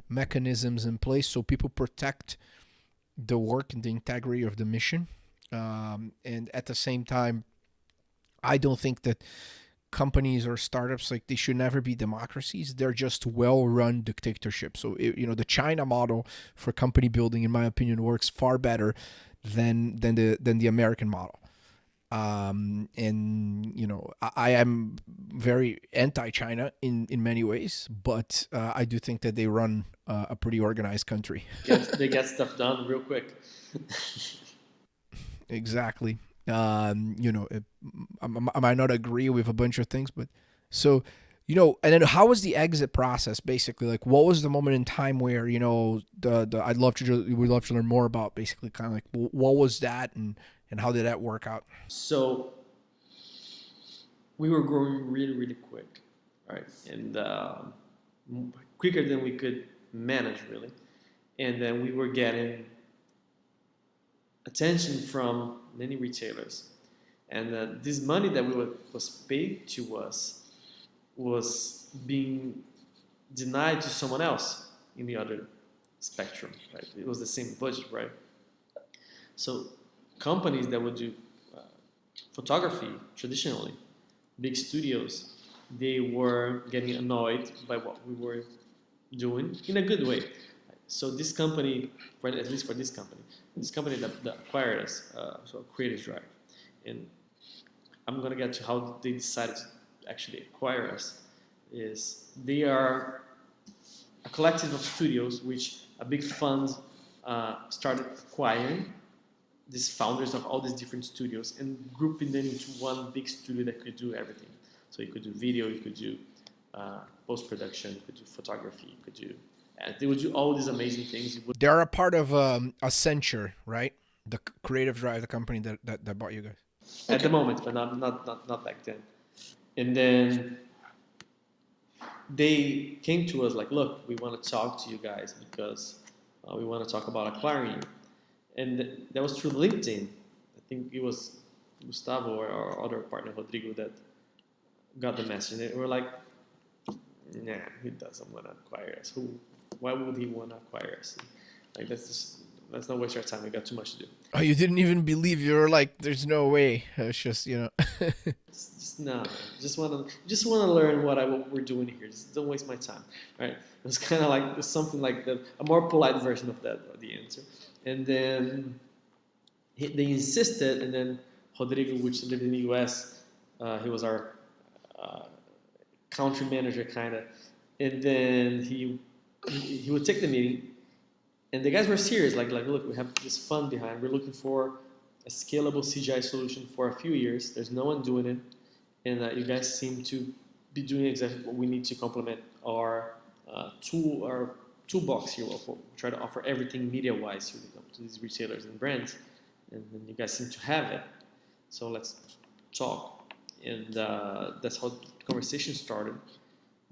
mechanisms in place, so people protect the work and the integrity of the mission, and at the same time, I don't think that companies or startups, like, they should never be democracies. They're just well-run dictatorships. So the China model for company building, in my opinion, works far better than the American model. I am very anti-China in many ways, but I do think that they run a pretty organized country. They get stuff done real quick. Exactly. I might not agree with a bunch of things, but so You know, and then how was the exit process basically? Like, what was the moment in time where, I'd love to, we'd love to learn more about basically kind of like what was that and how did that work out? So we were growing really, really quick, right? And quicker than we could manage, really. And then we were getting attention from many retailers. And this money that was paid to us was being denied to someone else in the other spectrum, right? It was the same budget, right? So companies that would do photography traditionally, big studios, they were getting annoyed by what we were doing in a good way. So this company, at least for this company that acquired us, so Creative Drive, and I'm gonna get to how they decided to actually acquire us, is they are a collective of studios which a big fund started acquiring these founders of all these different studios and grouping them into one big studio that could do everything. So you could do video, you could do post-production, you could do photography, you could do, and they would do all these amazing things. They're a part of Accenture, right? The Creative Drive, the company that bought you guys. At the moment, but not back then. And then they came to us like, look, we want to talk to you guys because we want to talk about acquiring you. And that was through LinkedIn. I think it was Gustavo or our other partner, Rodrigo, that got the message. And they were like, nah, he doesn't want to acquire us. Why would he want to acquire us? Like, let's not waste our time. We got too much to do. Oh, you didn't even believe. You were like, "There's no way." It's just, Just no, just want to learn what we're doing here. Just don't waste my time, right? It was kind of like something like a more polite version of that, the answer. And then they insisted, and then Rodrigo, which lived in the U.S., he was our country manager, kind of, and then he would take the meeting. And the guys were serious, like, look, we have this fund behind. We're looking for a scalable CGI solution for a few years. There's no one doing it, and you guys seem to be doing exactly what we need to complement our toolbox here. We'll try to offer everything media-wise to these retailers and brands, and then you guys seem to have it. So let's talk, and that's how the conversation started.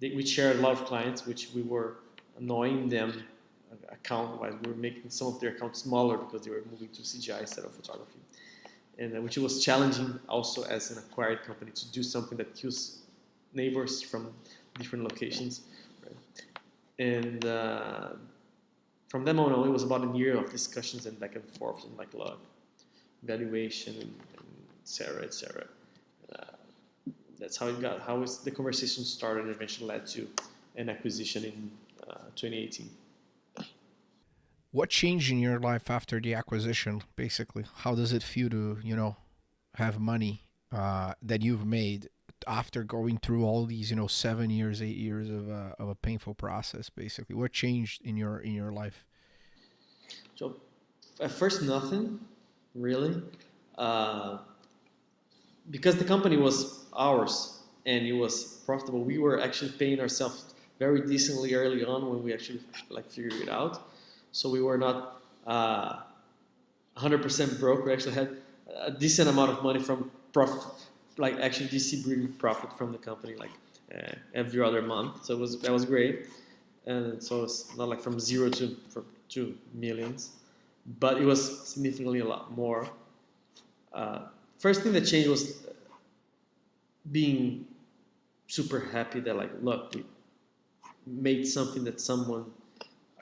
We shared a lot of clients, which we were annoying them. Account-wise, we were making some of their accounts smaller because they were moving to CGI instead of photography, and which was challenging also as an acquired company to do something that kills neighbors from different locations. Right? And from that moment on, it was about a year of discussions and back and forth and like love, valuation, and et cetera, et cetera. That's how the conversation started and eventually led to an acquisition in 2018. what changed in your life after the acquisition? Basically, how does it feel to have money that you've made after going through all these 7 years, 8 years of a painful process? Basically, what changed in your life? So at first, nothing really, because the company was ours and it was profitable. We were actually paying ourselves very decently early on when we actually figured it out. So we were not 100% broke. We actually had a decent amount of money from profit, like actually DC bringing profit from the company every other month. So that was great. And so it's not like from zero to millions, but it was significantly a lot more. First thing that changed was being super happy that look, we made something that a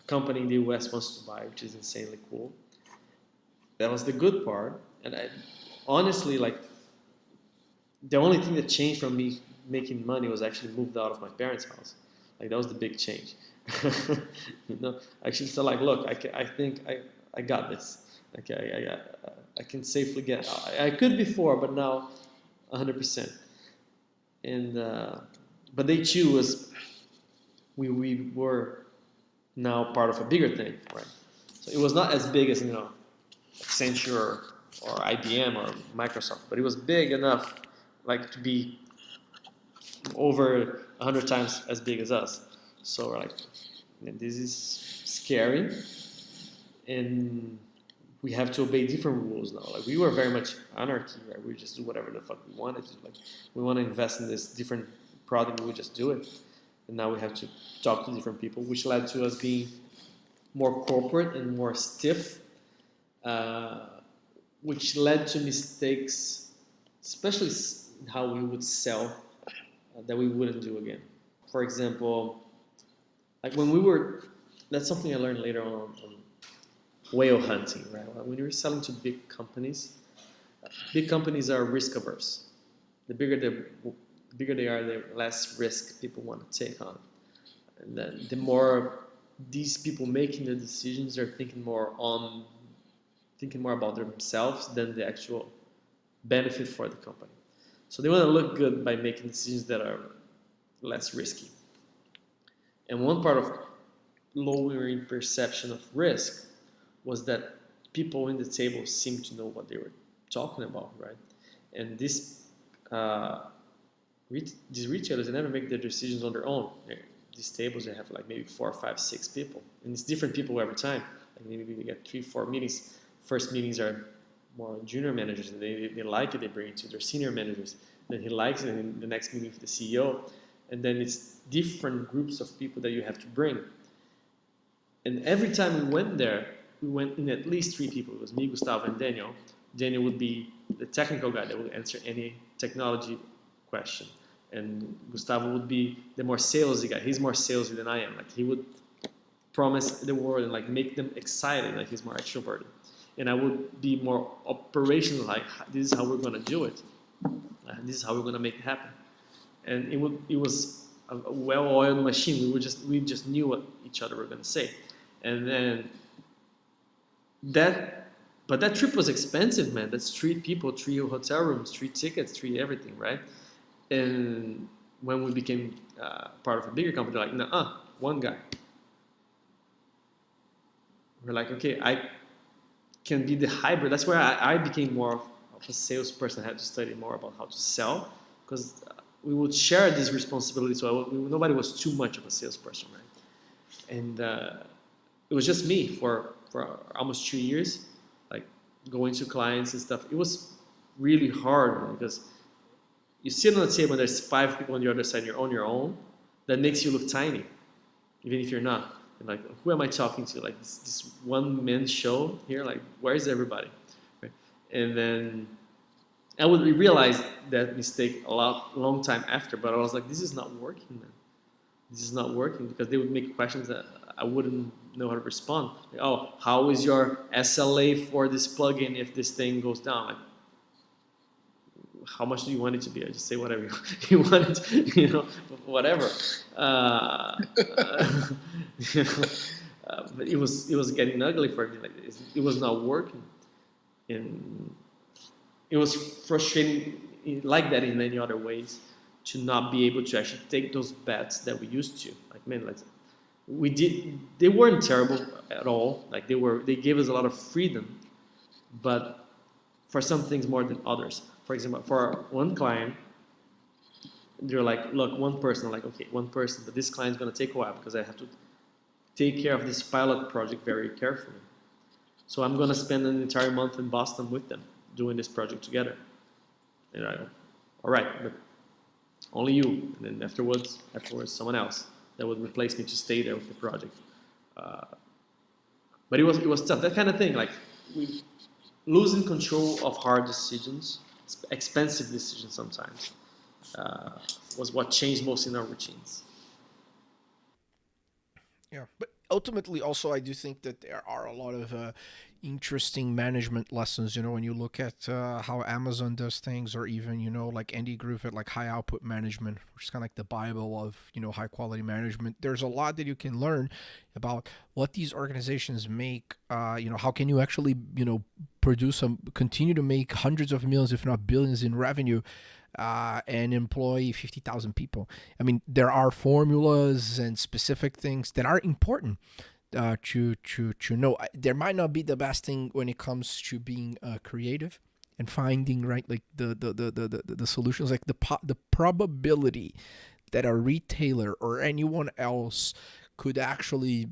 company in the US wants to buy, which is insanely cool. That was the good part. And honestly, the only thing that changed from me making money was actually moved out of my parents' house. That was the big change. I actually felt look, I think I got this. Okay, I can safely get. I could before, but now 100%. And but they too was we were now part of a bigger thing, right? So it was not as big as Accenture or IBM or Microsoft, but it was big enough to be over 100 times as big as us. So we're like, this is scary, and we have to obey different rules now. Like we were very much anarchy, right? We just do whatever the fuck we wanted to. Like we want to invest in this different product, we just do it. And now we have to talk to different people, which led to us being more corporate and more stiff, uh, which led to mistakes, especially in how we would sell, that we wouldn't do again. For example, like when we were, that's something I learned later on whale hunting, right? When you're selling to big companies are risk averse. The bigger they are, the less risk people want to take on. And then the more these people making the decisions are thinking more about themselves than the actual benefit for the company. So they want to look good by making decisions that are less risky. And one part of lowering perception of risk was that people in the table seemed to know what they were talking about, right? And these retailers, they never make their decisions on their own. These tables, they have like maybe 4, 5, 6 people, and it's different people every time. Like maybe we get 3, 4 meetings. First meetings are more junior managers, and they like it, they bring it to their senior managers. Then he likes it in the next meeting with the CEO, and then it's different groups of people that you have to bring. And every time we went there, we went in at least 3 people. It was me, Gustavo, and Daniel. Daniel would be the technical guy that would answer any technology question. And Gustavo would be the more salesy guy. He's more salesy than I am. Like he would promise the world and like make them excited. Like he's more extroverted. And I would be more operational. Like this is how we're gonna do it. This is how we're gonna make it happen. And it was a well-oiled machine. We just knew what each other were gonna say. And then but that trip was expensive, man. That's 3 people, 3 hotel rooms, 3 tickets, 3 everything, right? And when we became part of a bigger company, they're like, nah, one guy. We're like, okay, I can be the hybrid. That's where I became more of a salesperson. I had to study more about how to sell because we would share this responsibility. So nobody was too much of a salesperson, right? And it was just me for almost 2 years, like going to clients and stuff. It was really hard because you sit on the table and there's 5 people on the other side and you're on your own. That makes you look tiny, even if you're not. And like, who am I talking to? Like this one-man show here, like where is everybody? Right? And then I would realize that mistake long time after, but I was like, this is not working, man. This is not working because they would make questions that I wouldn't know how to respond. Like, oh, how is your SLA for this plugin if this thing goes down? Like, how much do you want it to be? I just say whatever you want it, whatever. But it was getting ugly for me. Like it was not working, and it was frustrating like that in many other ways to not be able to actually take those bets that we used to. Like man, like they weren't terrible at all. Like they gave us a lot of freedom, but for some things more than others. For example, for one client, they're like, look, one person, I'm like, okay, one person, but this client's going to take a while because I have to take care of this pilot project very carefully. So I'm going to spend an entire month in Boston with them doing this project together. And I go, all right, but only you. And then afterwards, someone else that would replace me to stay there with the project. But it was tough. That kind of thing, like losing control of hard decisions, expensive decisions sometimes, was what changed most in our routines. Yeah, but ultimately, also, I do think that there are a lot of interesting management lessons. When you look at how Amazon does things, or even like Andy Groove at like high output management, which is kind of like the Bible of high quality management. There's a lot that you can learn about what these organizations make. How can you actually continue to make hundreds of millions, if not billions, in revenue. And employ 50,000 people. I mean, there are formulas and specific things that are important to know. There might not be the best thing when it comes to being creative and finding like the solutions, like the probability that a retailer or anyone else could actually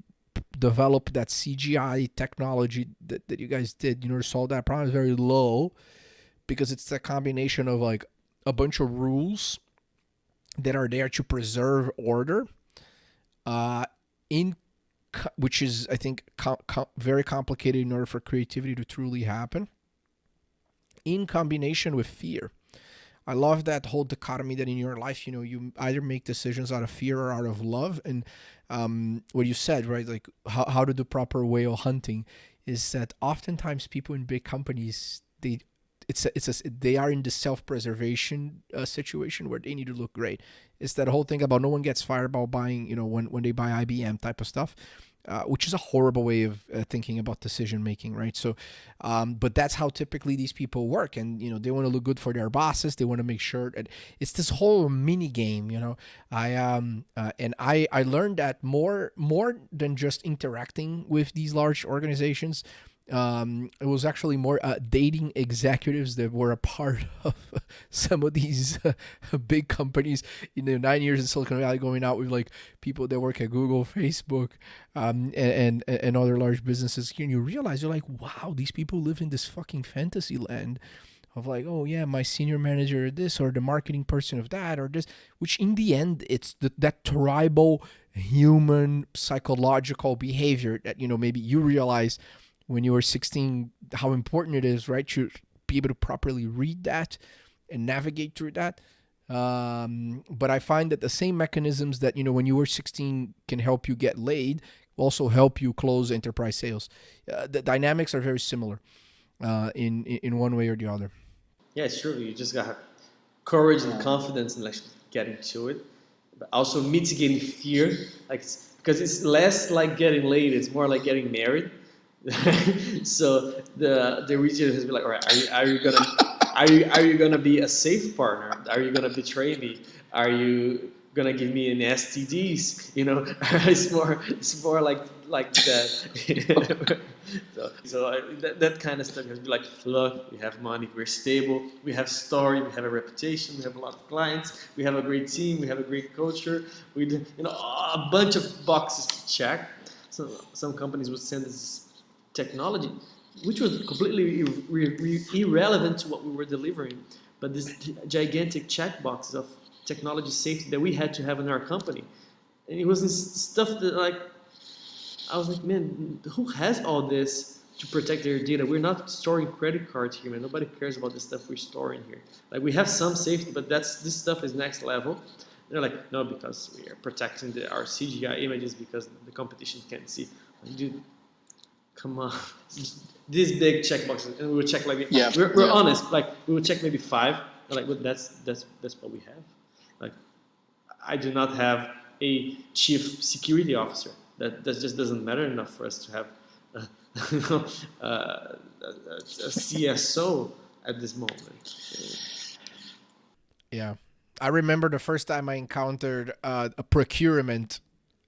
develop that CGI technology that you guys did, to solve that problem is very low, because it's the combination of like a bunch of rules that are there to preserve order, uh, in which is, I think, very complicated in order for creativity to truly happen, in combination with fear. I love that whole dichotomy that in your life, you either make decisions out of fear or out of love. And what you said, right, like how to do proper whale hunting, is that oftentimes people in big companies, they are in the self-preservation situation where they need to look great. It's that whole thing about no one gets fired about buying, when they buy IBM type of stuff. Which is a horrible way of thinking about decision making, right? So, but that's how typically these people work, and they want to look good for their bosses. They want to make sure that it's this whole mini game, I learned that more than just interacting with these large organizations. It was actually more dating executives that were a part of some of these big companies. 9 years in Silicon Valley, going out with like people that work at Google, Facebook, and other large businesses. And you realize, you're like, wow, these people live in this fucking fantasy land of like, oh yeah, my senior manager of this, or the marketing person of that, or this, which in the end, it's that tribal human psychological behavior that, maybe you realize when you were 16, how important it is, right, to be able to properly read that and navigate through that. But I find that the same mechanisms that, when you were 16 can help you get laid, also help you close enterprise sales. The dynamics are very similar in one way or the other. Yeah, it's true. You just gotta have courage and confidence in actually getting to it, but also mitigating fear, like because it's less like getting laid; it's more like getting married. So the region has been like, all right, are you gonna be a safe partner? Are you gonna betray me? Are you gonna give me an STDs? It's more like that. That kind of stuff has to be like, look, we have money, we're stable, we have story, we have a reputation, we have a lot of clients, we have a great team, we have a great culture, we do, a bunch of boxes to check. So some companies would send us technology, which was completely irrelevant to what we were delivering, but this gigantic checkbox of technology safety that we had to have in our company. And it was this stuff that, like, I was like, man, who has all this to protect their data? We're not storing credit cards here, man. Nobody cares about the stuff we're storing here. Like, we have some safety, but this stuff is next level. And they're like, no, because we are protecting our CGI images because the competition can't see. Like, dude, come on. These big checkboxes, and we would check like, we're honest, like we would check maybe 5. We're like, well, that's what we have. Like, I do not have a chief security officer. That just doesn't matter enough for us to have a CSO at this moment. Yeah, I remember the first time I encountered a procurement.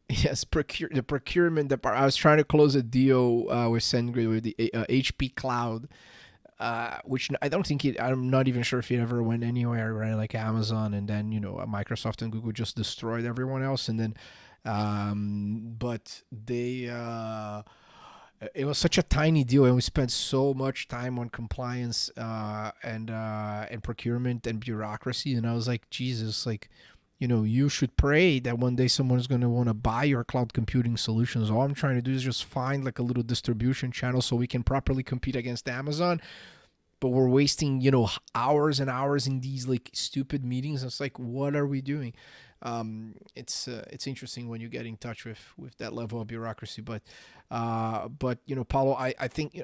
Yes, the procurement department. I was trying to close a deal with SendGrid with the HP Cloud, which I don't think I'm not even sure if it ever went anywhere, right? Like Amazon, and then Microsoft and Google just destroyed everyone else, and then but they it was such a tiny deal, and we spent so much time on compliance and procurement and bureaucracy, and I was like, Jesus, like, you should pray that one day someone's going to want to buy your cloud computing solutions. All I'm trying to do is just find like a little distribution channel so we can properly compete against Amazon. But we're wasting, hours and hours in these like stupid meetings. It's like, what are we doing? It's interesting when you get in touch with that level of bureaucracy. But Paulo, I think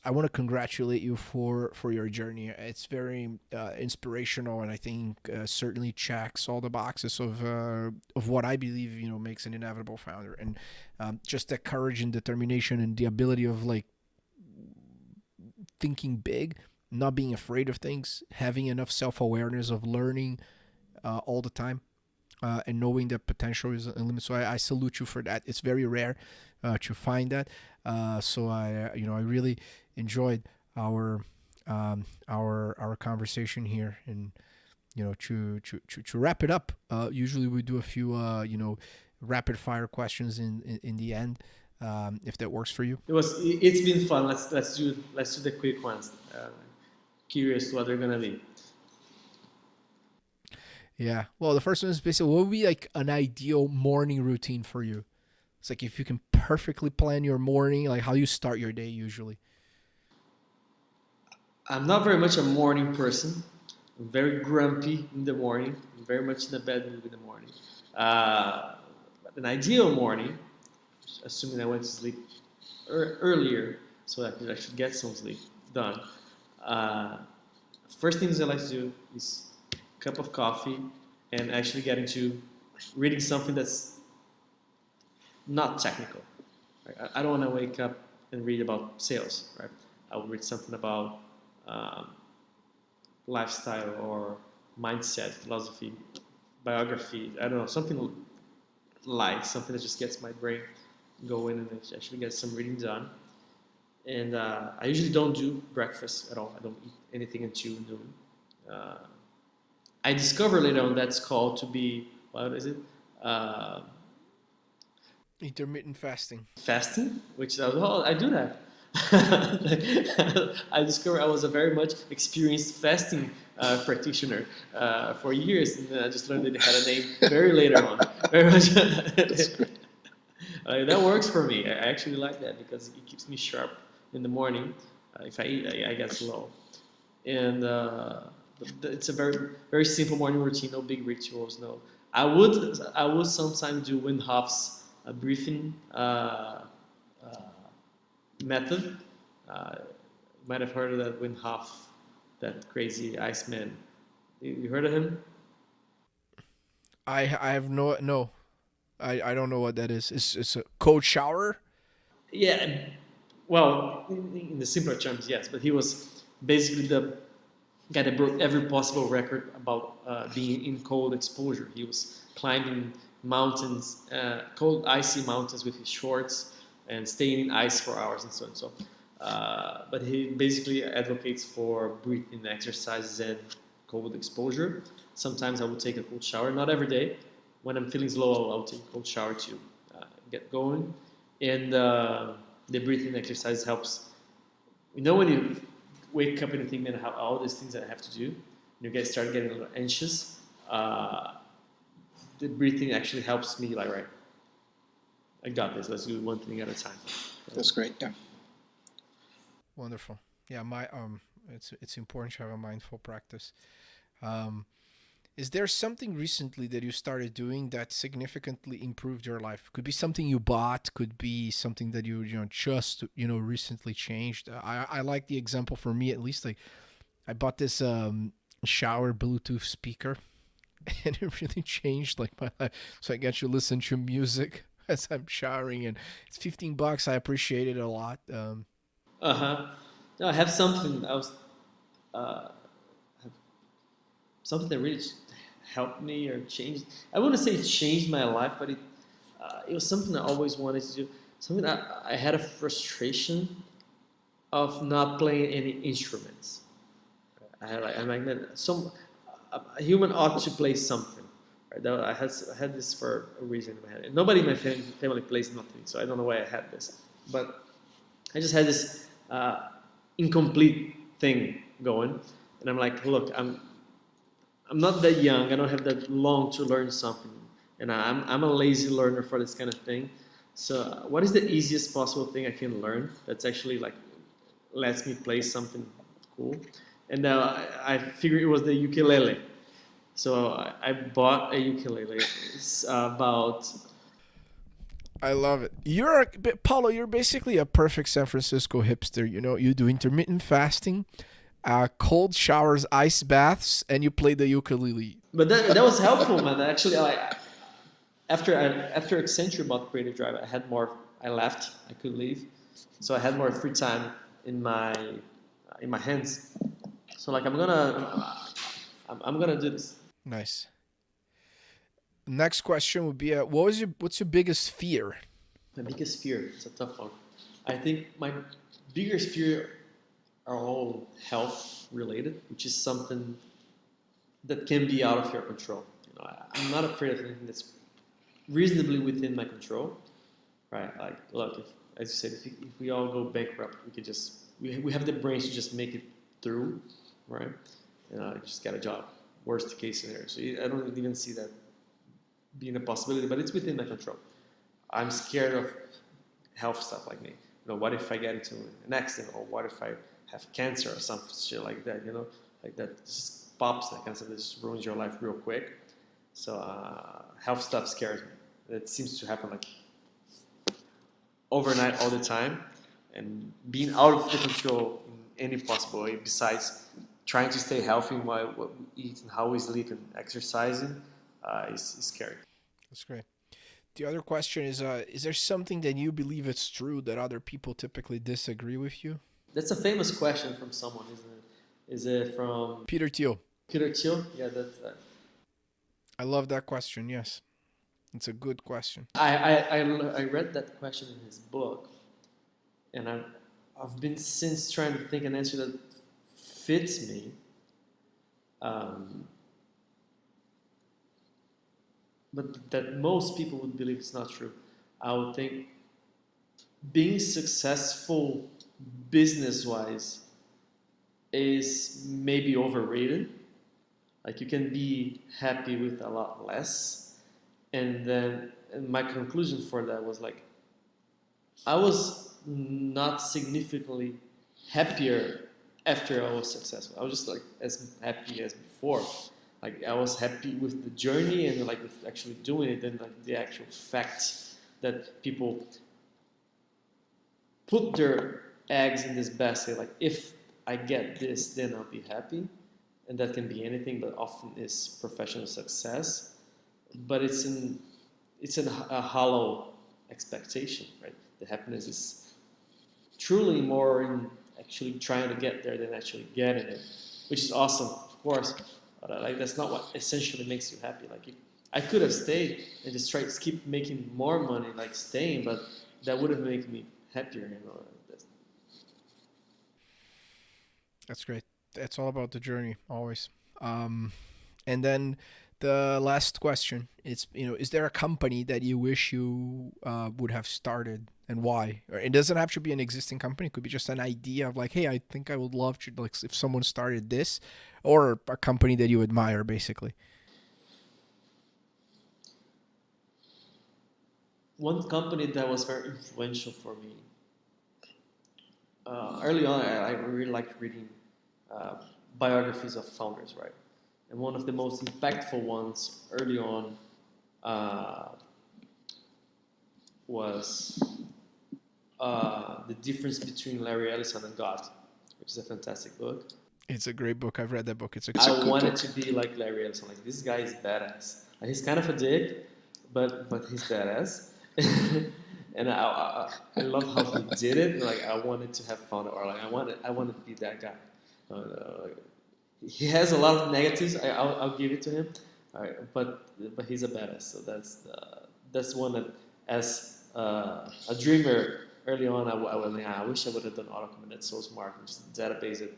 I want to congratulate you for your journey. It's very inspirational, and I think certainly checks all the boxes of what I believe makes an inevitable founder, and just that courage and determination and the ability of like thinking big, not being afraid of things, having enough self-awareness of learning all the time, and knowing that potential is unlimited. So I salute you for that. It's very rare to find that. So I really enjoyed our conversation here, and to wrap it up, usually we do a few rapid fire questions in the end, if that works for you. It's been fun. Let's do the quick ones. Curious what they're gonna be. Yeah. Well, the first one is basically, what would be like an ideal morning routine for you? It's like if you can perfectly plan your morning, like how you start your day usually. I'm not very much a morning person. I'm very grumpy in the morning. I'm very much in a bad mood in the morning. But an ideal morning, assuming I went to sleep earlier so I could actually get some sleep done. Uh, First things I like to do is a cup of coffee and actually get into reading something that's not technical. Right? I don't want to wake up and read about sales. Right? I will read something about um, lifestyle or mindset, philosophy, biography. I don't know, something light, something that just gets my brain going and actually gets some reading done. And I usually don't do breakfast at all. I don't eat anything until noon. Uh, I discovered later on that's called to be, what is it? Uh, Intermittent fasting. Fasting, which I do that. I discovered I was a very much experienced fasting practitioner for years, and then I just learned that it had a name very later on. Very much. That works for me. I actually like that because it keeps me sharp in the morning. If I eat, I get slow, and it's a very very simple morning routine. No big rituals. No. I would sometimes do Wim Hof's breathing method. You might have heard of that Wim Hof, that crazy Iceman. You heard of him? I have no. I don't know what that is. It's a cold shower. Yeah. Well, in the simpler terms, yes. But he was basically the guy that broke every possible record about being in cold exposure. He was climbing mountains, cold, icy mountains with his shorts and staying in ice for hours and so on. So, but he basically advocates for breathing exercises and cold exposure. Sometimes I would take a cold shower, not every day. When I'm feeling slow, I'll take a cold shower to get going. And the breathing exercise helps. You know, when you wake up and you think, man, how all these things that I have to do, and you start getting a little anxious. The breathing actually helps me. Like, right, I got this. Let's do one thing at a time. That's great. Yeah. Wonderful. Yeah, it's important to have a mindful practice. Um, is there something recently that you started doing that significantly improved your life? Could be something you bought, could be something that you just recently changed. I like the example for me at least. Like I bought this shower Bluetooth speaker, and it really changed like my life. So I get to listen to music as I'm showering, and it's $15. I appreciate it a lot. Uh-huh. No, I have something. Have something that really helped me or changed. I wouldn't say it changed my life, but it was something I always wanted to do. Something that I had a frustration of not playing any instruments. I'm like, man, a human ought to play something. Right? I had this for a reason in my head. And nobody in my family plays nothing, so I don't know why I had this. But I just had this incomplete thing going, and I'm like, look, I'm not that young. I don't have that long to learn something, and I'm a lazy learner for this kind of thing. So, what is the easiest possible thing I can learn that's actually like lets me play something cool? And I figured it was the ukulele. So I bought a ukulele. It's about I love it. Paulo. You're basically a perfect San Francisco hipster. You do intermittent fasting, cold showers, ice baths, and you play the ukulele. But that was helpful, man. Actually, after Accenture bought Creative Drive, I had more. I left. I could leave, so I had more free time in my hands. So like I'm gonna do this. Nice. Next question would be, what's your biggest fear? My biggest fear. It's a tough one. I think my biggest fear are all health related, which is something that can be out of your control. I'm not afraid of anything that's reasonably within my control, right? Like, look, as you said, if we all go bankrupt, we could just we have the brains to just make it through, right? Just get a job. Worst case scenario. So I don't even see that being a possibility, but it's within my control. I'm scared of health stuff like me. What if I get into an accident, or what if I have cancer or some shit like that? Like that just pops, that kind of stuff that just ruins your life real quick. So health stuff scares me. It seems to happen like overnight all the time, and being out of the control in any possible way besides trying to stay healthy while what we eat and how we sleep and exercising is scary. That's great. The other question is there something that you believe it's true that other people typically disagree with you? That's a famous question from someone, isn't it? Is it from Peter Thiel. Peter Thiel? Yeah, that's. I love that question. Yes, it's a good question. I read that question in his book, and I've been since trying to think an answer that fits me. But that most people would believe it's not true. I would think being successful business-wise is maybe overrated. Like, you can be happy with a lot less. And my conclusion for that was like, I was not significantly happier after I was successful. I was just like as happy as before. Like, I was happy with the journey and like with actually doing it, and like the actual fact that people put their eggs in this basket. Like, if I get this, then I'll be happy, and that can be anything, but often is professional success. But it's a hollow expectation, right? The happiness is truly more in actually trying to get there than actually getting it, which is awesome, of course. But like, that's not what essentially makes you happy. Like, I could have stayed and just tried to keep making more money, like staying, but that would have made me happier. That's great. It's all about the journey, always. And then the last question is, is there a company that you wish you would have started, and why? Or it doesn't have to be an existing company. It could be just an idea of like, hey, I think I would love to, like, if someone started this, or a company that you admire, basically. One company that was very influential for me, early on, I really liked reading biographies of founders, right? And one of the most impactful ones early on was The Difference Between Larry Ellison and God, which is a fantastic book. It's a great book. I've read that book. I wanted to be like Larry Ellison. Like, this guy is badass. Like, he's kind of a dick, but he's badass. And I love how he did it. Like, I wanted to have fun, or like I wanted to be that guy. He has a lot of negatives. I'll give it to him. All right, but he's a badass. So that's one that, as a dreamer early on, I wish I would have done autocomplete. That's so smart. Just a database that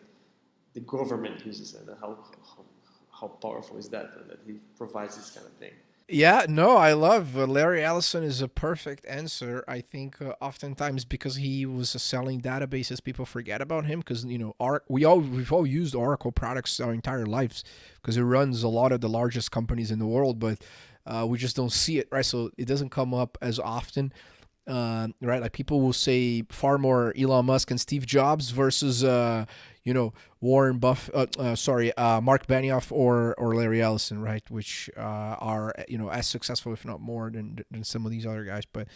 the government uses, and how powerful is that he provides this kind of thing. Yeah, no, I love Larry Ellison is a perfect answer. I think oftentimes because he was selling databases, people forget about him because we've all used Oracle products our entire lives because it runs a lot of the largest companies in the world, but we just don't see it, right? So it doesn't come up as often. Right, like people will say far more Elon Musk and Steve Jobs versus Warren Buffett, Mark Benioff or Larry Ellison, right? Which are as successful, if not more, than some of these other guys. But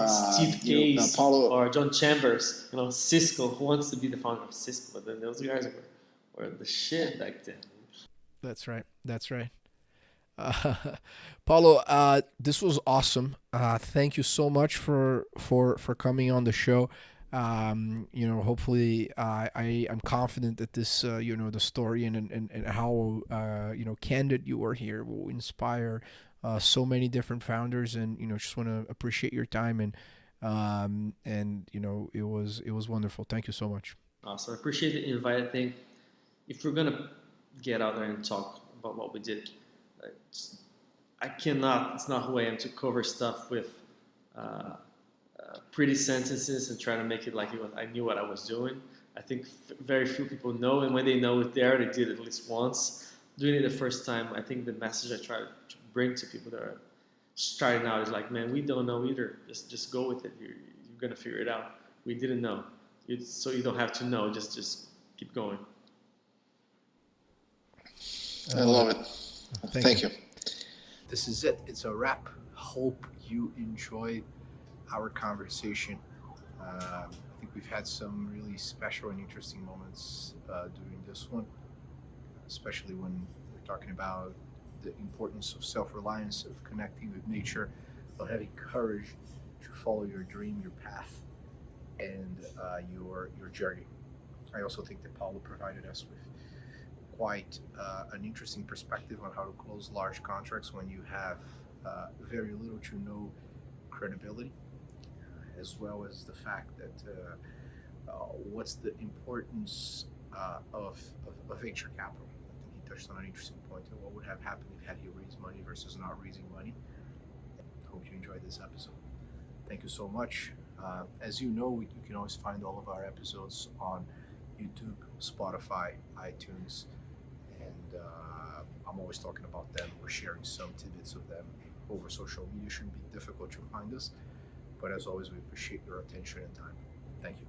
Steve Case or John Chambers, Cisco, who wants to be the founder of Cisco? But then those guys were the shit back then. That's right. Paulo, this was awesome. Thank you so much for coming on the show. Hopefully, I'm confident that this, the story and how, candid you were here will inspire so many different founders, and, just want to appreciate your time, and it was wonderful. Thank you so much. Awesome. I appreciate the invite. I think if we're going to get out there and talk about what we did. I cannot. It's not who I am to cover stuff with pretty sentences and try to make it like I knew what I was doing. I think very few people know, and when they know it there, they did it at least once. Doing it the first time, I think the message I try to bring to people that are starting out is like, man, we don't know either. Just go with it. You're gonna figure it out. We didn't know, so you don't have to know. Just keep going. I love it. Thank you. This is it. It's a wrap. Hope you enjoyed our conversation. I think we've had some really special and interesting moments during this one, especially when we're talking about the importance of self-reliance, of connecting with nature, of having courage to follow your dream, your path, and your journey. I also think that Paulo provided us with quite an interesting perspective on how to close large contracts when you have very little to no credibility, as well as the fact that what's the importance of venture capital. I think he touched on an interesting point of what would have happened if had he raised money versus not raising money. Hope you enjoyed this episode. Thank you so much. As you know, you can always find all of our episodes on YouTube, Spotify, iTunes, and I'm always talking about them. We're sharing some tidbits of them over social media. Shouldn't be difficult to find us, but as always, we appreciate your attention and time. Thank you.